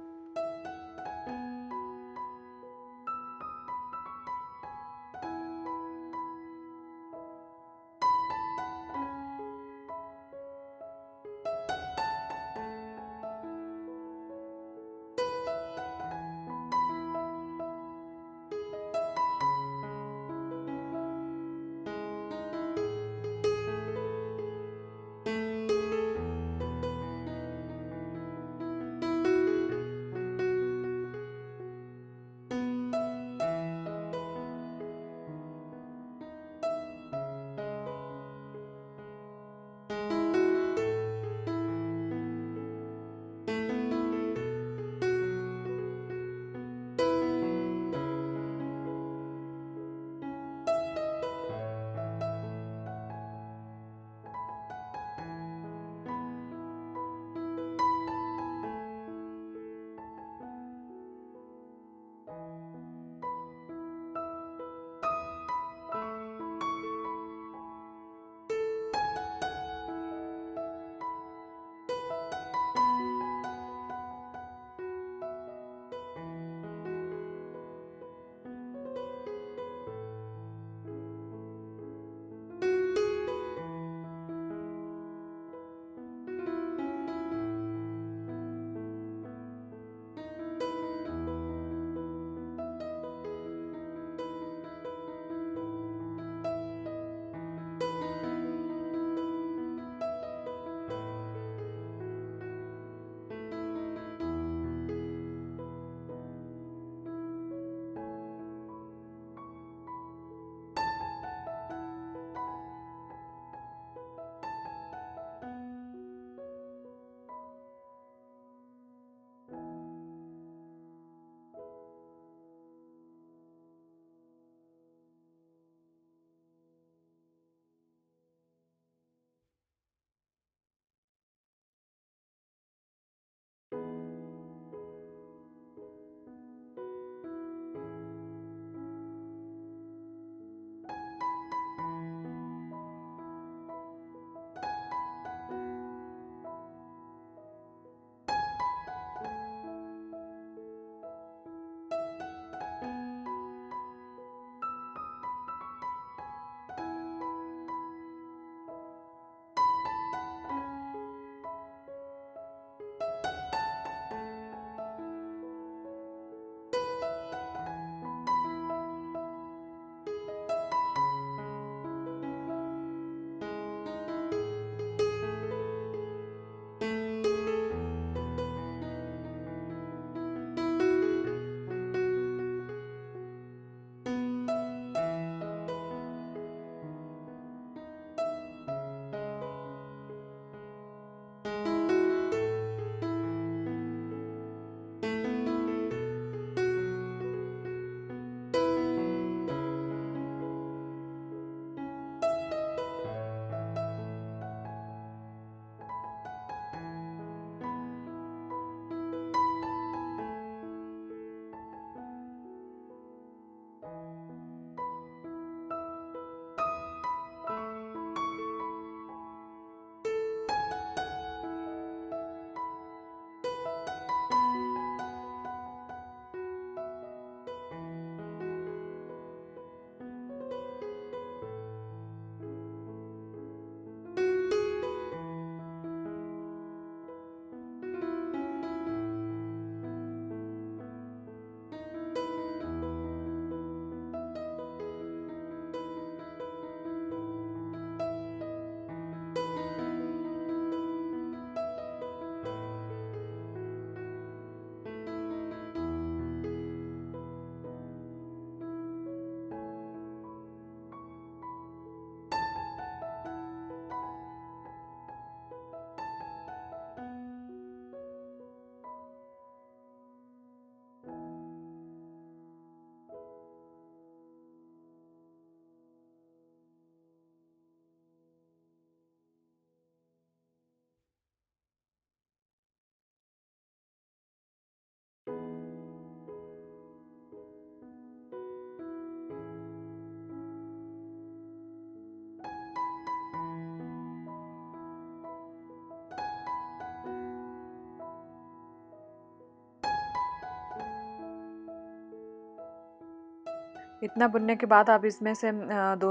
इतना बुनने के बाद आप इसमें से दो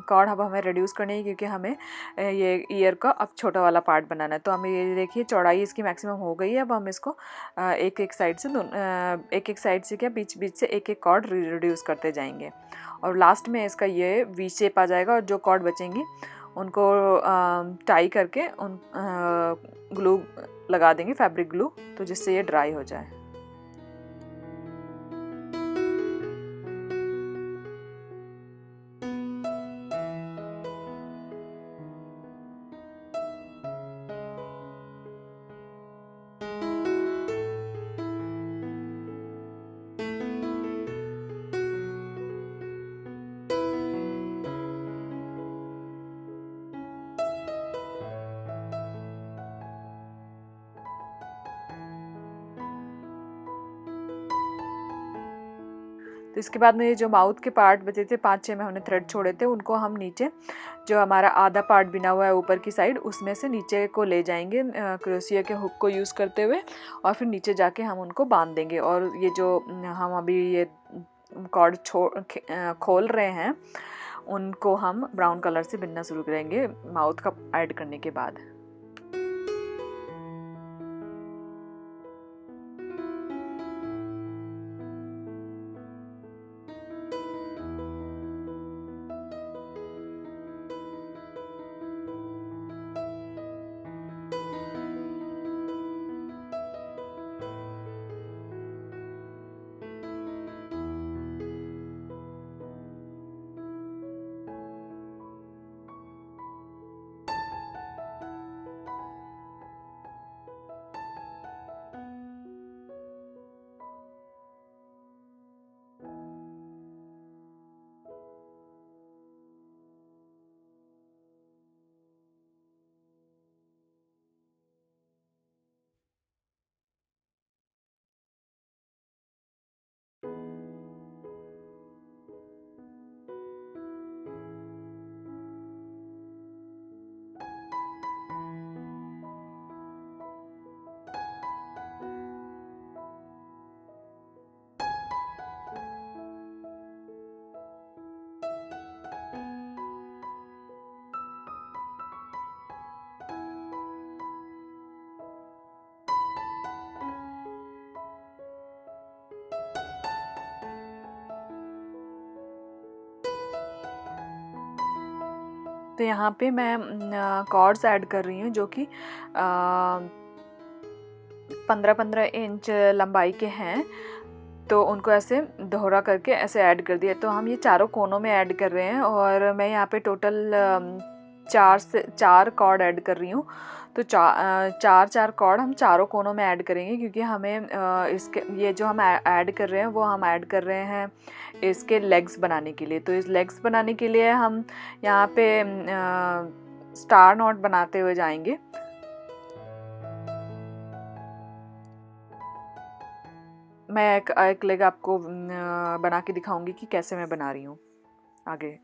कॉर्ड अब हमें रिड्यूस करनी है, क्योंकि हमें ये ईयर का अब छोटा वाला पार्ट बनाना है। तो हमें ये देखिए चौड़ाई इसकी मैक्सिमम हो गई है। अब हम इसको एक एक साइड से एक एक साइड से क्या बीच बीच से एक एक कॉर्ड रिड्यूस करते जाएंगे, और लास्ट में इसका ये वी शेप आ जाएगा। और जो कॉर्ड बचेंगी उनको टाई करके उन ग्लू लगा देंगे, फैब्रिक ग्लू, तो जिससे ये ड्राई हो जाए। तो इसके बाद में ये जो माउथ के पार्ट बचे थे 5-6 में हमने थ्रेड छोड़े थे, उनको हम नीचे जो हमारा आधा पार्ट बिना हुआ है ऊपर की साइड, उसमें से नीचे को ले जाएंगे क्रोशिया के हुक को यूज़ करते हुए, और फिर नीचे जाके हम उनको बांध देंगे। और ये जो हम अभी ये कॉर्ड खोल रहे हैं उनको हम ब्राउन कलर से बिनना शुरू करेंगे माउथ का ऐड करने के बाद। तो यहाँ पे मैं कॉर्ड्स ऐड कर रही हूँ जो कि 15-15 इंच लंबाई के हैं। तो उनको ऐसे दोहरा करके ऐसे ऐड कर दिया। तो हम ये चारों कोनों में ऐड कर रहे हैं, और मैं यहाँ पे टोटल 4 कॉर्ड ऐड कर रही हूँ। तो चार कॉर्ड हम चारों कोनों में ऐड करेंगे, क्योंकि हमें इसके ये जो हम ऐड कर रहे हैं वो हम ऐड कर रहे हैं इसके लेग्स बनाने के लिए। तो इस लेग्स बनाने के लिए हम यहाँ पे स्टार नॉट बनाते हुए जाएंगे। मैं एक लेग आपको बना के दिखाऊंगी कि कैसे मैं बना रही हूँ आगे।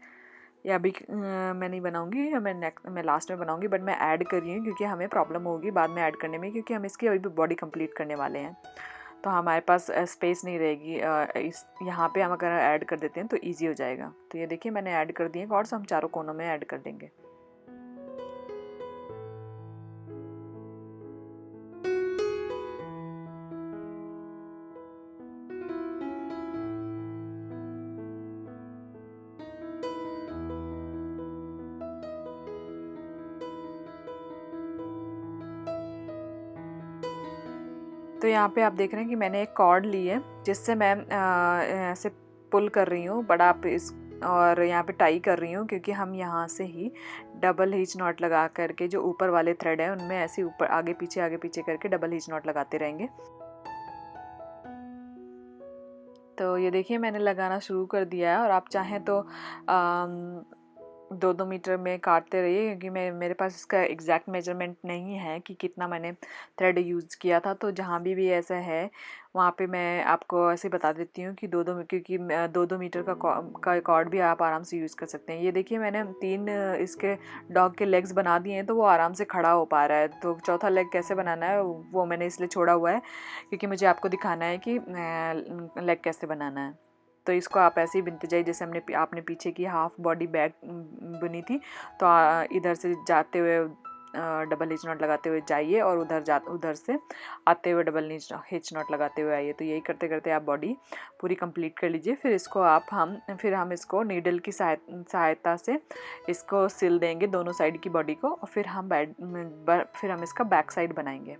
या अभी मैं नहीं बनाऊंगी, या मैं लास्ट में बनाऊंगी, बट मैं ऐड कर रही हूँ क्योंकि हमें प्रॉब्लम होगी बाद में ऐड करने में, क्योंकि हम इसकी अभी भी बॉडी कंप्लीट करने वाले हैं। तो हमारे पास स्पेस नहीं रहेगी। इस यहाँ पे हम अगर ऐड कर देते हैं तो ईजी हो जाएगा। तो ये देखिए मैंने ऐड कर दिए कॉर्ड्स, हम चारों कोनों में ऐड कर देंगे। तो यहाँ पे आप देख रहे हैं कि मैंने एक कॉर्ड ली है जिससे मैं ऐसे पुल कर रही हूँ बड़ा आप इस, और यहाँ पे टाई कर रही हूँ, क्योंकि हम यहाँ से ही डबल हीच नॉट लगा करके जो ऊपर वाले थ्रेड है उनमें ऐसे ऊपर आगे पीछे करके डबल हीच नॉट लगाते रहेंगे। तो ये देखिए मैंने लगाना शुरू कर दिया है, और आप चाहें तो 2-2 मीटर में काटते रहिए, क्योंकि मेरे पास इसका एग्जैक्ट मेजरमेंट नहीं है कि कितना मैंने थ्रेड यूज़ किया था। तो जहाँ भी ऐसा है वहाँ पे मैं आपको ऐसे बता देती हूँ कि 2-2, क्योंकि 2-2 मीटर का कॉर्ड भी आप आराम से यूज़ कर सकते हैं। ये देखिए मैंने 3 इसके डॉग के लेग्स बना दिए हैं, तो वो आराम से खड़ा हो पा रहा है। तो चौथा लेग कैसे बनाना है वो मैंने इसलिए छोड़ा हुआ है, क्योंकि मुझे आपको दिखाना है कि लेग कैसे बनाना है। तो इसको आप ऐसे ही बिनते जाइए जैसे आपने पीछे की हाफ बॉडी बैक बुनी थी। तो इधर से जाते हुए डबल हिच नॉट लगाते हुए जाइए और उधर से आते हुए डबल हिच नॉट लगाते हुए आइए। तो यही करते करते आप बॉडी पूरी कंप्लीट कर लीजिए। फिर इसको हम इसको नीडल की सहायता से इसको सिल देंगे दोनों साइड की बॉडी को, और फिर हम इसका बैक साइड बनाएंगे।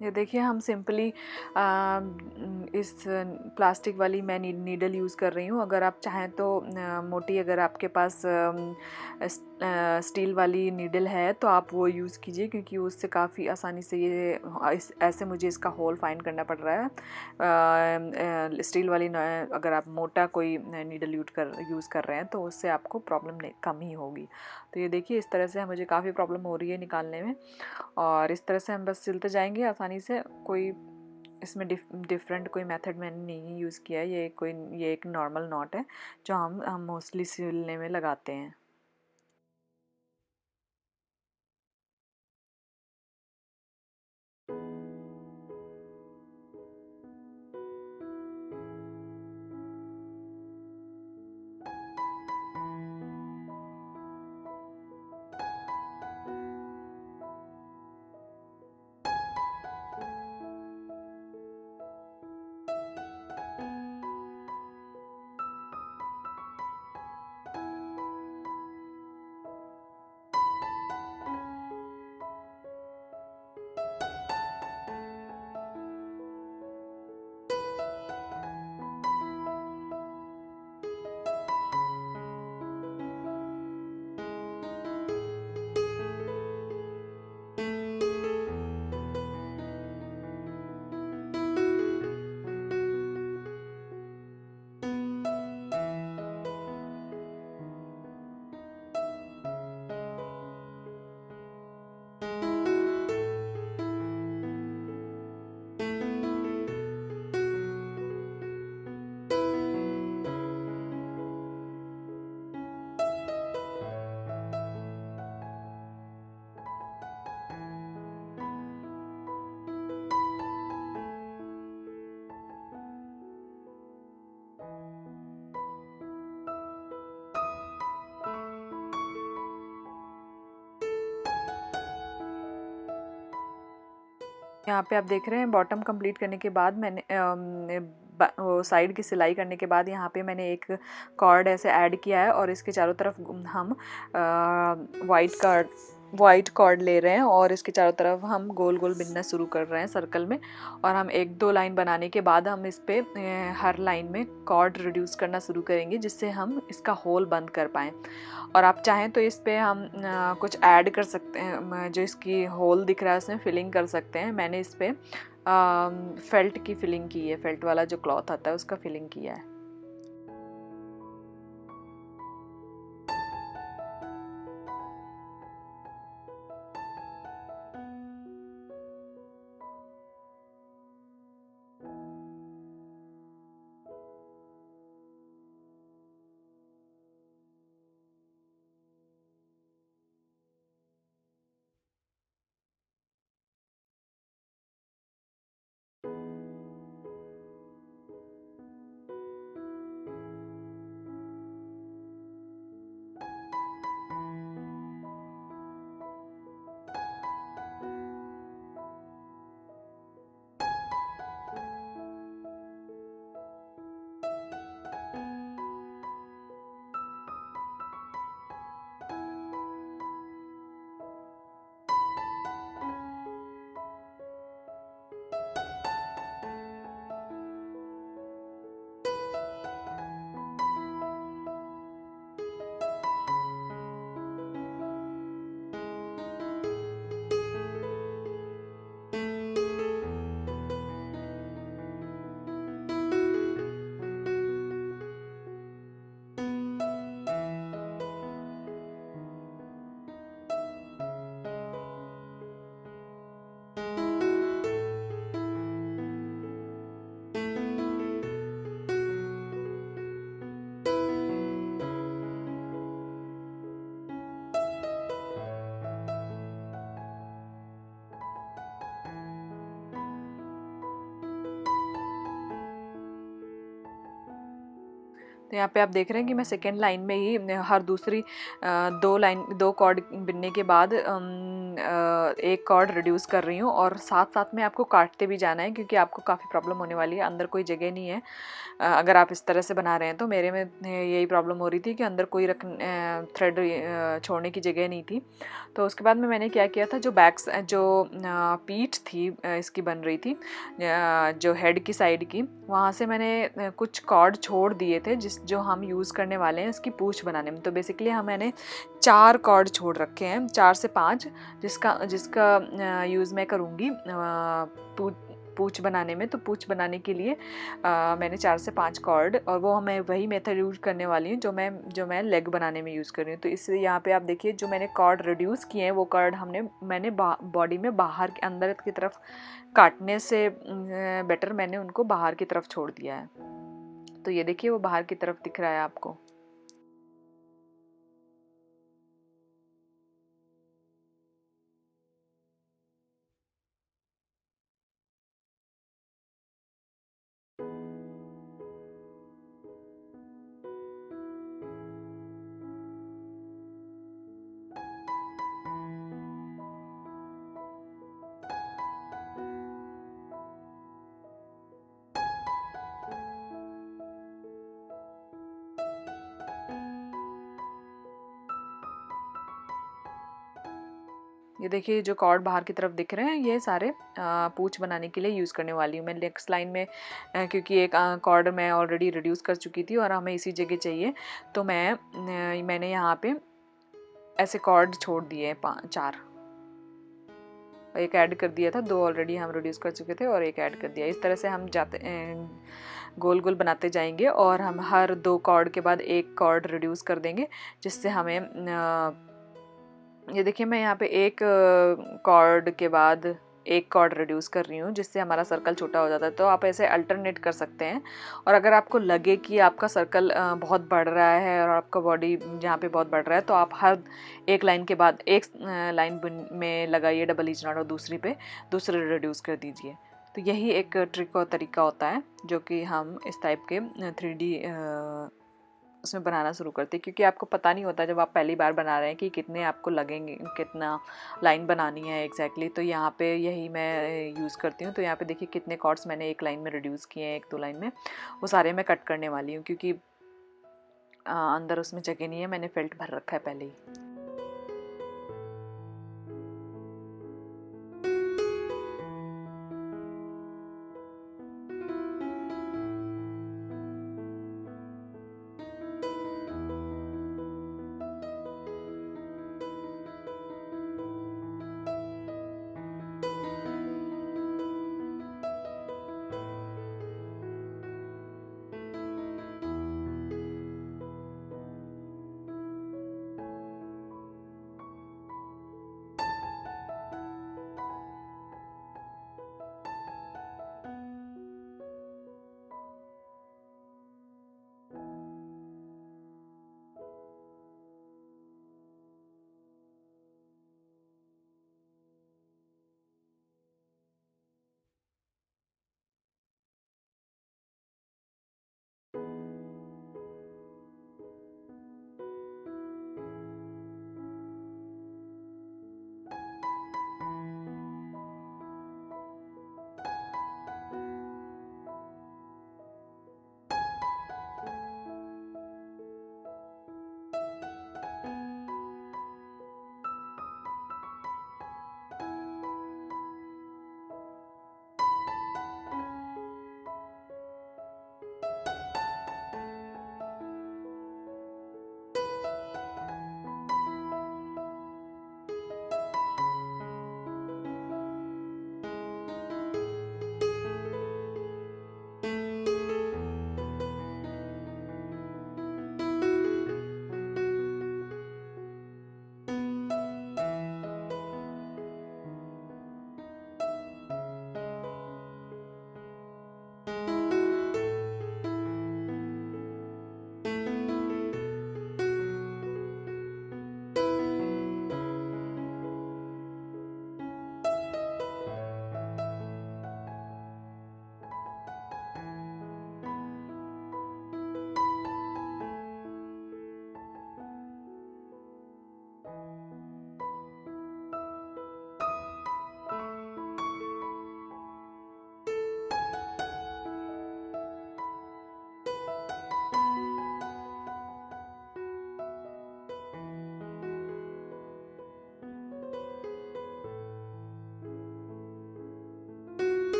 ये देखिए हम सिंपली इस प्लास्टिक वाली मैं नीडल यूज़ कर रही हूँ। अगर आप चाहें तो मोटी, अगर आपके पास स्टील वाली नीडल है तो आप वो यूज़ कीजिए, क्योंकि उससे काफ़ी आसानी से ऐसे मुझे इसका होल फाइंड करना पड़ रहा है। स्टील वाली अगर आप मोटा कोई नीडल यूज़ कर रहे हैं तो उससे आपको प्रॉब्लम कम ही होगी। तो ये देखिए इस तरह से मुझे काफ़ी प्रॉब्लम हो रही है निकालने में, और इस तरह से हम बस सिलते जाएंगे आसानी से। कोई इसमें डिफरेंट कोई मेथड मैंने नहीं यूज़ किया है। ये एक नॉर्मल नॉट है जो हम मोस्टली सिलने में लगाते हैं। यहाँ पे आप देख रहे हैं बॉटम कंप्लीट करने के बाद मैंने वो साइड की सिलाई करने के बाद यहाँ पे मैंने एक कॉर्ड ऐसे ऐड किया है और इसके चारों तरफ हम वाइट कॉर्ड ले रहे हैं और इसके चारों तरफ हम गोल गोल बिनना शुरू कर रहे हैं सर्कल में। और हम 1-2 लाइन बनाने के बाद हम इस पे हर लाइन में कॉर्ड रिड्यूस करना शुरू करेंगे जिससे हम इसका होल बंद कर पाएँ। और आप चाहें तो इस पे हम कुछ ऐड कर सकते हैं, जो इसकी होल दिख रहा है उसमें फिलिंग कर सकते हैं। मैंने इस पे फेल्ट की फिलिंग की है, फेल्ट वाला जो क्लॉथ आता है उसका फिलिंग किया है। तो यहाँ पे आप देख रहे हैं कि मैं सेकेंड लाइन में ही हर दूसरी 2 कॉर्ड बिनने के बाद एक कॉर्ड रिड्यूस कर रही हूँ और साथ साथ में आपको काटते भी जाना है क्योंकि आपको काफ़ी प्रॉब्लम होने वाली है। अंदर कोई जगह नहीं है अगर आप इस तरह से बना रहे हैं तो। मेरे में यही प्रॉब्लम हो रही थी कि अंदर कोई थ्रेड छोड़ने की जगह नहीं थी। तो उसके बाद में मैंने क्या किया था, जो पीठ थी इसकी बन रही थी जो हेड की साइड की, वहाँ से मैंने कुछ कॉर्ड छोड़ दिए थे जो हम यूज़ करने वाले हैं इसकी पूँछ बनाने में। तो बेसिकली मैंने 4 कॉर्ड छोड़ रखे हैं, 4 से 5, जिसका यूज़ मैं करूँगी पूँछ बनाने में। तो पूँछ बनाने के लिए मैंने 4 से 5 कॉर्ड, और वो मैं वही मेथड यूज़ करने वाली हूँ जो मैं लेग बनाने में यूज़ कर रही हूँ। तो इसलिए यहाँ पे आप देखिए जो मैंने कॉर्ड रिड्यूस किए हैं वो कॉर्ड मैंने बॉडी में बाहर के अंदर की तरफ काटने से बेटर मैंने उनको बाहर की तरफ छोड़ दिया है। तो ये देखिए वो बाहर की तरफ दिख रहा है आपको। ये देखिए जो कॉर्ड बाहर की तरफ दिख रहे हैं ये सारे पूँछ बनाने के लिए यूज़ करने वाली हूँ मैं। नेक्स्ट लाइन में क्योंकि एक कॉर्ड मैं ऑलरेडी रिड्यूस कर चुकी थी और हमें इसी जगह चाहिए, तो मैंने यहाँ पे ऐसे कॉर्ड छोड़ दिए 4, एक ऐड कर दिया था, 2 ऑलरेडी हम रिड्यूस कर चुके थे और एक ऐड कर दिया। इस तरह से हम गोल गोल बनाते जाएंगे और हम हर 2 कॉर्ड के बाद एक कॉर्ड रिड्यूस कर देंगे, जिससे हमें ये देखिए मैं यहाँ पे एक कॉर्ड के बाद एक कॉर्ड रिड्यूस कर रही हूँ जिससे हमारा सर्कल छोटा हो जाता है। तो आप ऐसे अल्टरनेट कर सकते हैं। और अगर आपको लगे कि आपका सर्कल बहुत बढ़ रहा है और आपका बॉडी जहाँ पे बहुत बढ़ रहा है, तो आप हर एक लाइन के बाद एक लाइन में लगाइए डबल हीच नॉट और दूसरी पे दूसरे रिड्यूस कर दीजिए। तो यही एक ट्रिक और तरीका होता है जो कि हम इस टाइप के 3D उसमें बनाना शुरू करते हैं, क्योंकि आपको पता नहीं होता जब आप पहली बार बना रहे हैं कि कितने आपको लगेंगे, कितना लाइन बनानी है एग्जैक्टली। तो यहाँ पे यही मैं यूज़ करती हूँ। तो यहाँ पे देखिए कितने कॉर्ड्स मैंने एक लाइन में रिड्यूस किए हैं, 1-2 लाइन में, वो सारे मैं कट करने वाली हूँ, क्योंकि अंदर उसमें जगह नहीं है, मैंने फेल्ट भर रखा है पहले ही।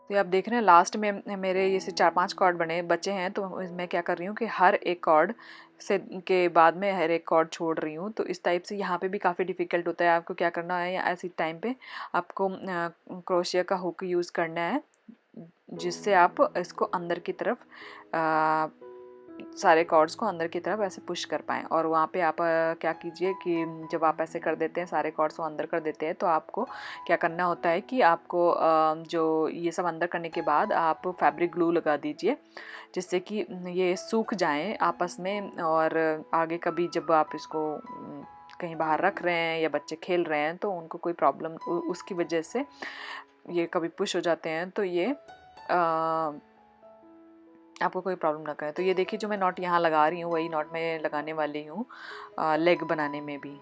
तो आप देख रहे हैं लास्ट में मेरे ये से 4-5 कॉर्ड बने बचे हैं। तो मैं क्या कर रही हूँ कि हर एक कॉर्ड से के बाद में हर एक कॉर्ड छोड़ रही हूँ। तो इस टाइप से यहाँ पे भी काफ़ी डिफ़िकल्ट होता है। आपको क्या करना है, या ऐसी टाइम पे आपको क्रोशिया का हुक यूज़ करना है, जिससे आप इसको अंदर की तरफ सारे कॉर्ड्स को अंदर की तरफ ऐसे पुश कर पाएँ। और वहाँ पे आप क्या कीजिए कि जब आप ऐसे कर देते हैं, सारे कॉर्ड्स को अंदर कर देते हैं, तो आपको क्या करना होता है कि आपको जो ये सब अंदर करने के बाद आप फैब्रिक ग्लू लगा दीजिए, जिससे कि ये सूख जाएं आपस में। और आगे कभी जब आप इसको कहीं बाहर रख रहे हैं या बच्चे खेल रहे हैं, तो उनको कोई प्रॉब्लम उसकी वजह से ये कभी पुश हो जाते हैं, तो ये आपको कोई प्रॉब्लम ना करे। तो ये देखिए जो मैं नॉट यहाँ लगा रही हूँ, वही नॉट मैं लगाने वाली हूँ लेग बनाने में भी।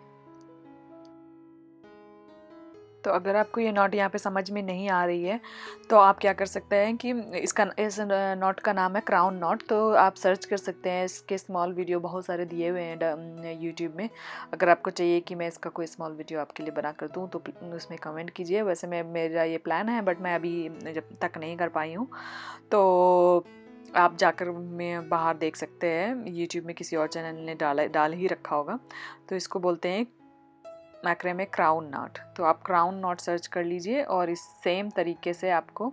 तो अगर आपको ये नॉट यहाँ पे समझ में नहीं आ रही है, तो आप क्या कर सकते हैं कि इस नॉट का नाम है क्राउन नॉट। तो आप सर्च कर सकते हैं, इसके स्मॉल वीडियो बहुत सारे दिए हुए हैं यूट्यूब में। अगर आपको चाहिए कि मैं इसका कोई स्मॉल वीडियो आपके लिए बना कर दूँ, तो उसमें कमेंट कीजिए। वैसे मेरा ये प्लान है, बट मैं अभी जब तक नहीं कर पाई हूँ। तो आप जाकर मैं बाहर देख सकते हैं, यूट्यूब में किसी और चैनल ने डाल ही रखा होगा। तो इसको बोलते हैं मैक्रेमे क्राउन नॉट। तो आप क्राउन नॉट सर्च कर लीजिए, और इस सेम तरीके से आपको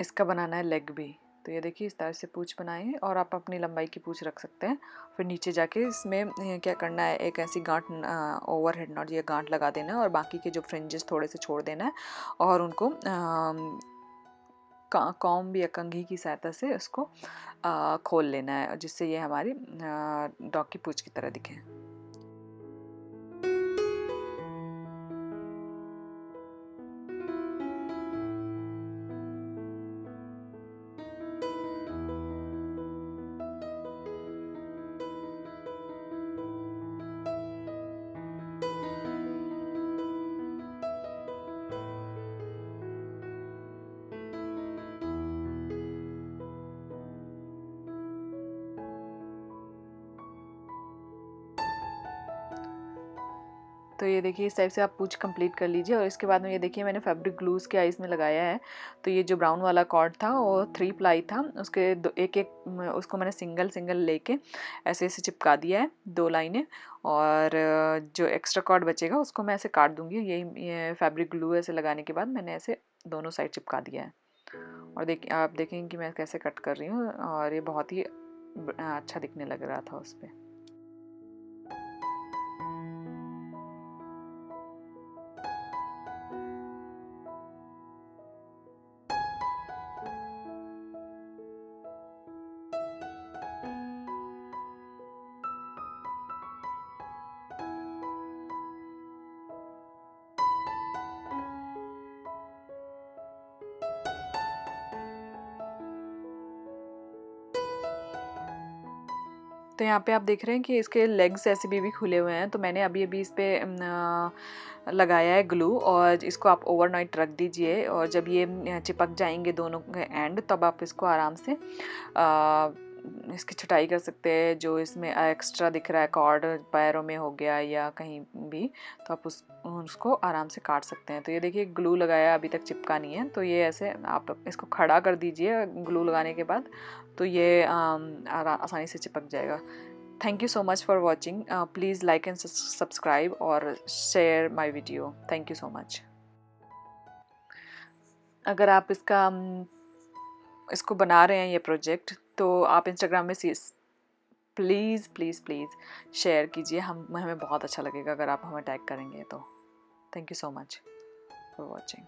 इसका बनाना है लेग भी। तो ये देखिए इस तरह से पूंछ बनाए और आप अपनी लंबाई की पूंछ रख सकते हैं। फिर नीचे जाके इसमें क्या करना है, एक ऐसी गांठ ओवर हेड नॉट ये गांठ लगा देना है और बाकी के जो फ्रिंजेस थोड़े से छोड़ देना है और उनको कॉम्ब या कंघी की सहायता से उसको खोल लेना है, जिससे ये हमारी डॉग की पूंछ की तरह दिखे। तो ये देखिए इस टाइप से आप पूंछ कंप्लीट कर लीजिए। और इसके बाद में ये देखिए मैंने फैब्रिक ग्लू उसके आईज में लगाया है। तो ये जो ब्राउन वाला कॉर्ड था वो 3 प्लाई था, उसके एक एक उसको मैंने सिंगल सिंगल लेके ऐसे ऐसे चिपका दिया है 2 लाइनें। और जो एक्स्ट्रा कॉर्ड बचेगा उसको मैं ऐसे काट दूंगी। ये फैब्रिक ग्लू ऐसे लगाने के बाद मैंने ऐसे दोनों साइड चिपका दिया है। और देखिए आप देखेंगे कि मैं कैसे कट कर रही हूँ और ये बहुत ही अच्छा दिखने लग रहा था उस पर। तो यहाँ पे आप देख रहे हैं कि इसके लेग्स ऐसे भी खुले हुए हैं। तो मैंने अभी अभी इस पर लगाया है ग्लू और इसको आप ओवरनाइट रख दीजिए। और जब ये चिपक जाएंगे दोनों एंड तब आप इसको आराम से इसकी छटाई कर सकते हैं। जो इसमें एक्स्ट्रा दिख रहा है कॉर्ड पैरों में हो गया या कहीं भी, तो आप उसको आराम से काट सकते हैं। तो ये देखिए ग्लू लगाया अभी तक चिपका नहीं है। तो ये ऐसे आप इसको खड़ा कर दीजिए ग्लू लगाने के बाद, तो ये आसानी से चिपक जाएगा। Thank you so much for watching. Please like and subscribe और share my video. Thank you so much. अगर आप इसको बना रहे हैं ये प्रोजेक्ट, तो आप इंस्टाग्राम में प्लीज़ प्लीज़ प्लीज़ शेयर कीजिए। हमें बहुत अच्छा लगेगा अगर आप हमें टैग करेंगे तो। Thank you so much for watching.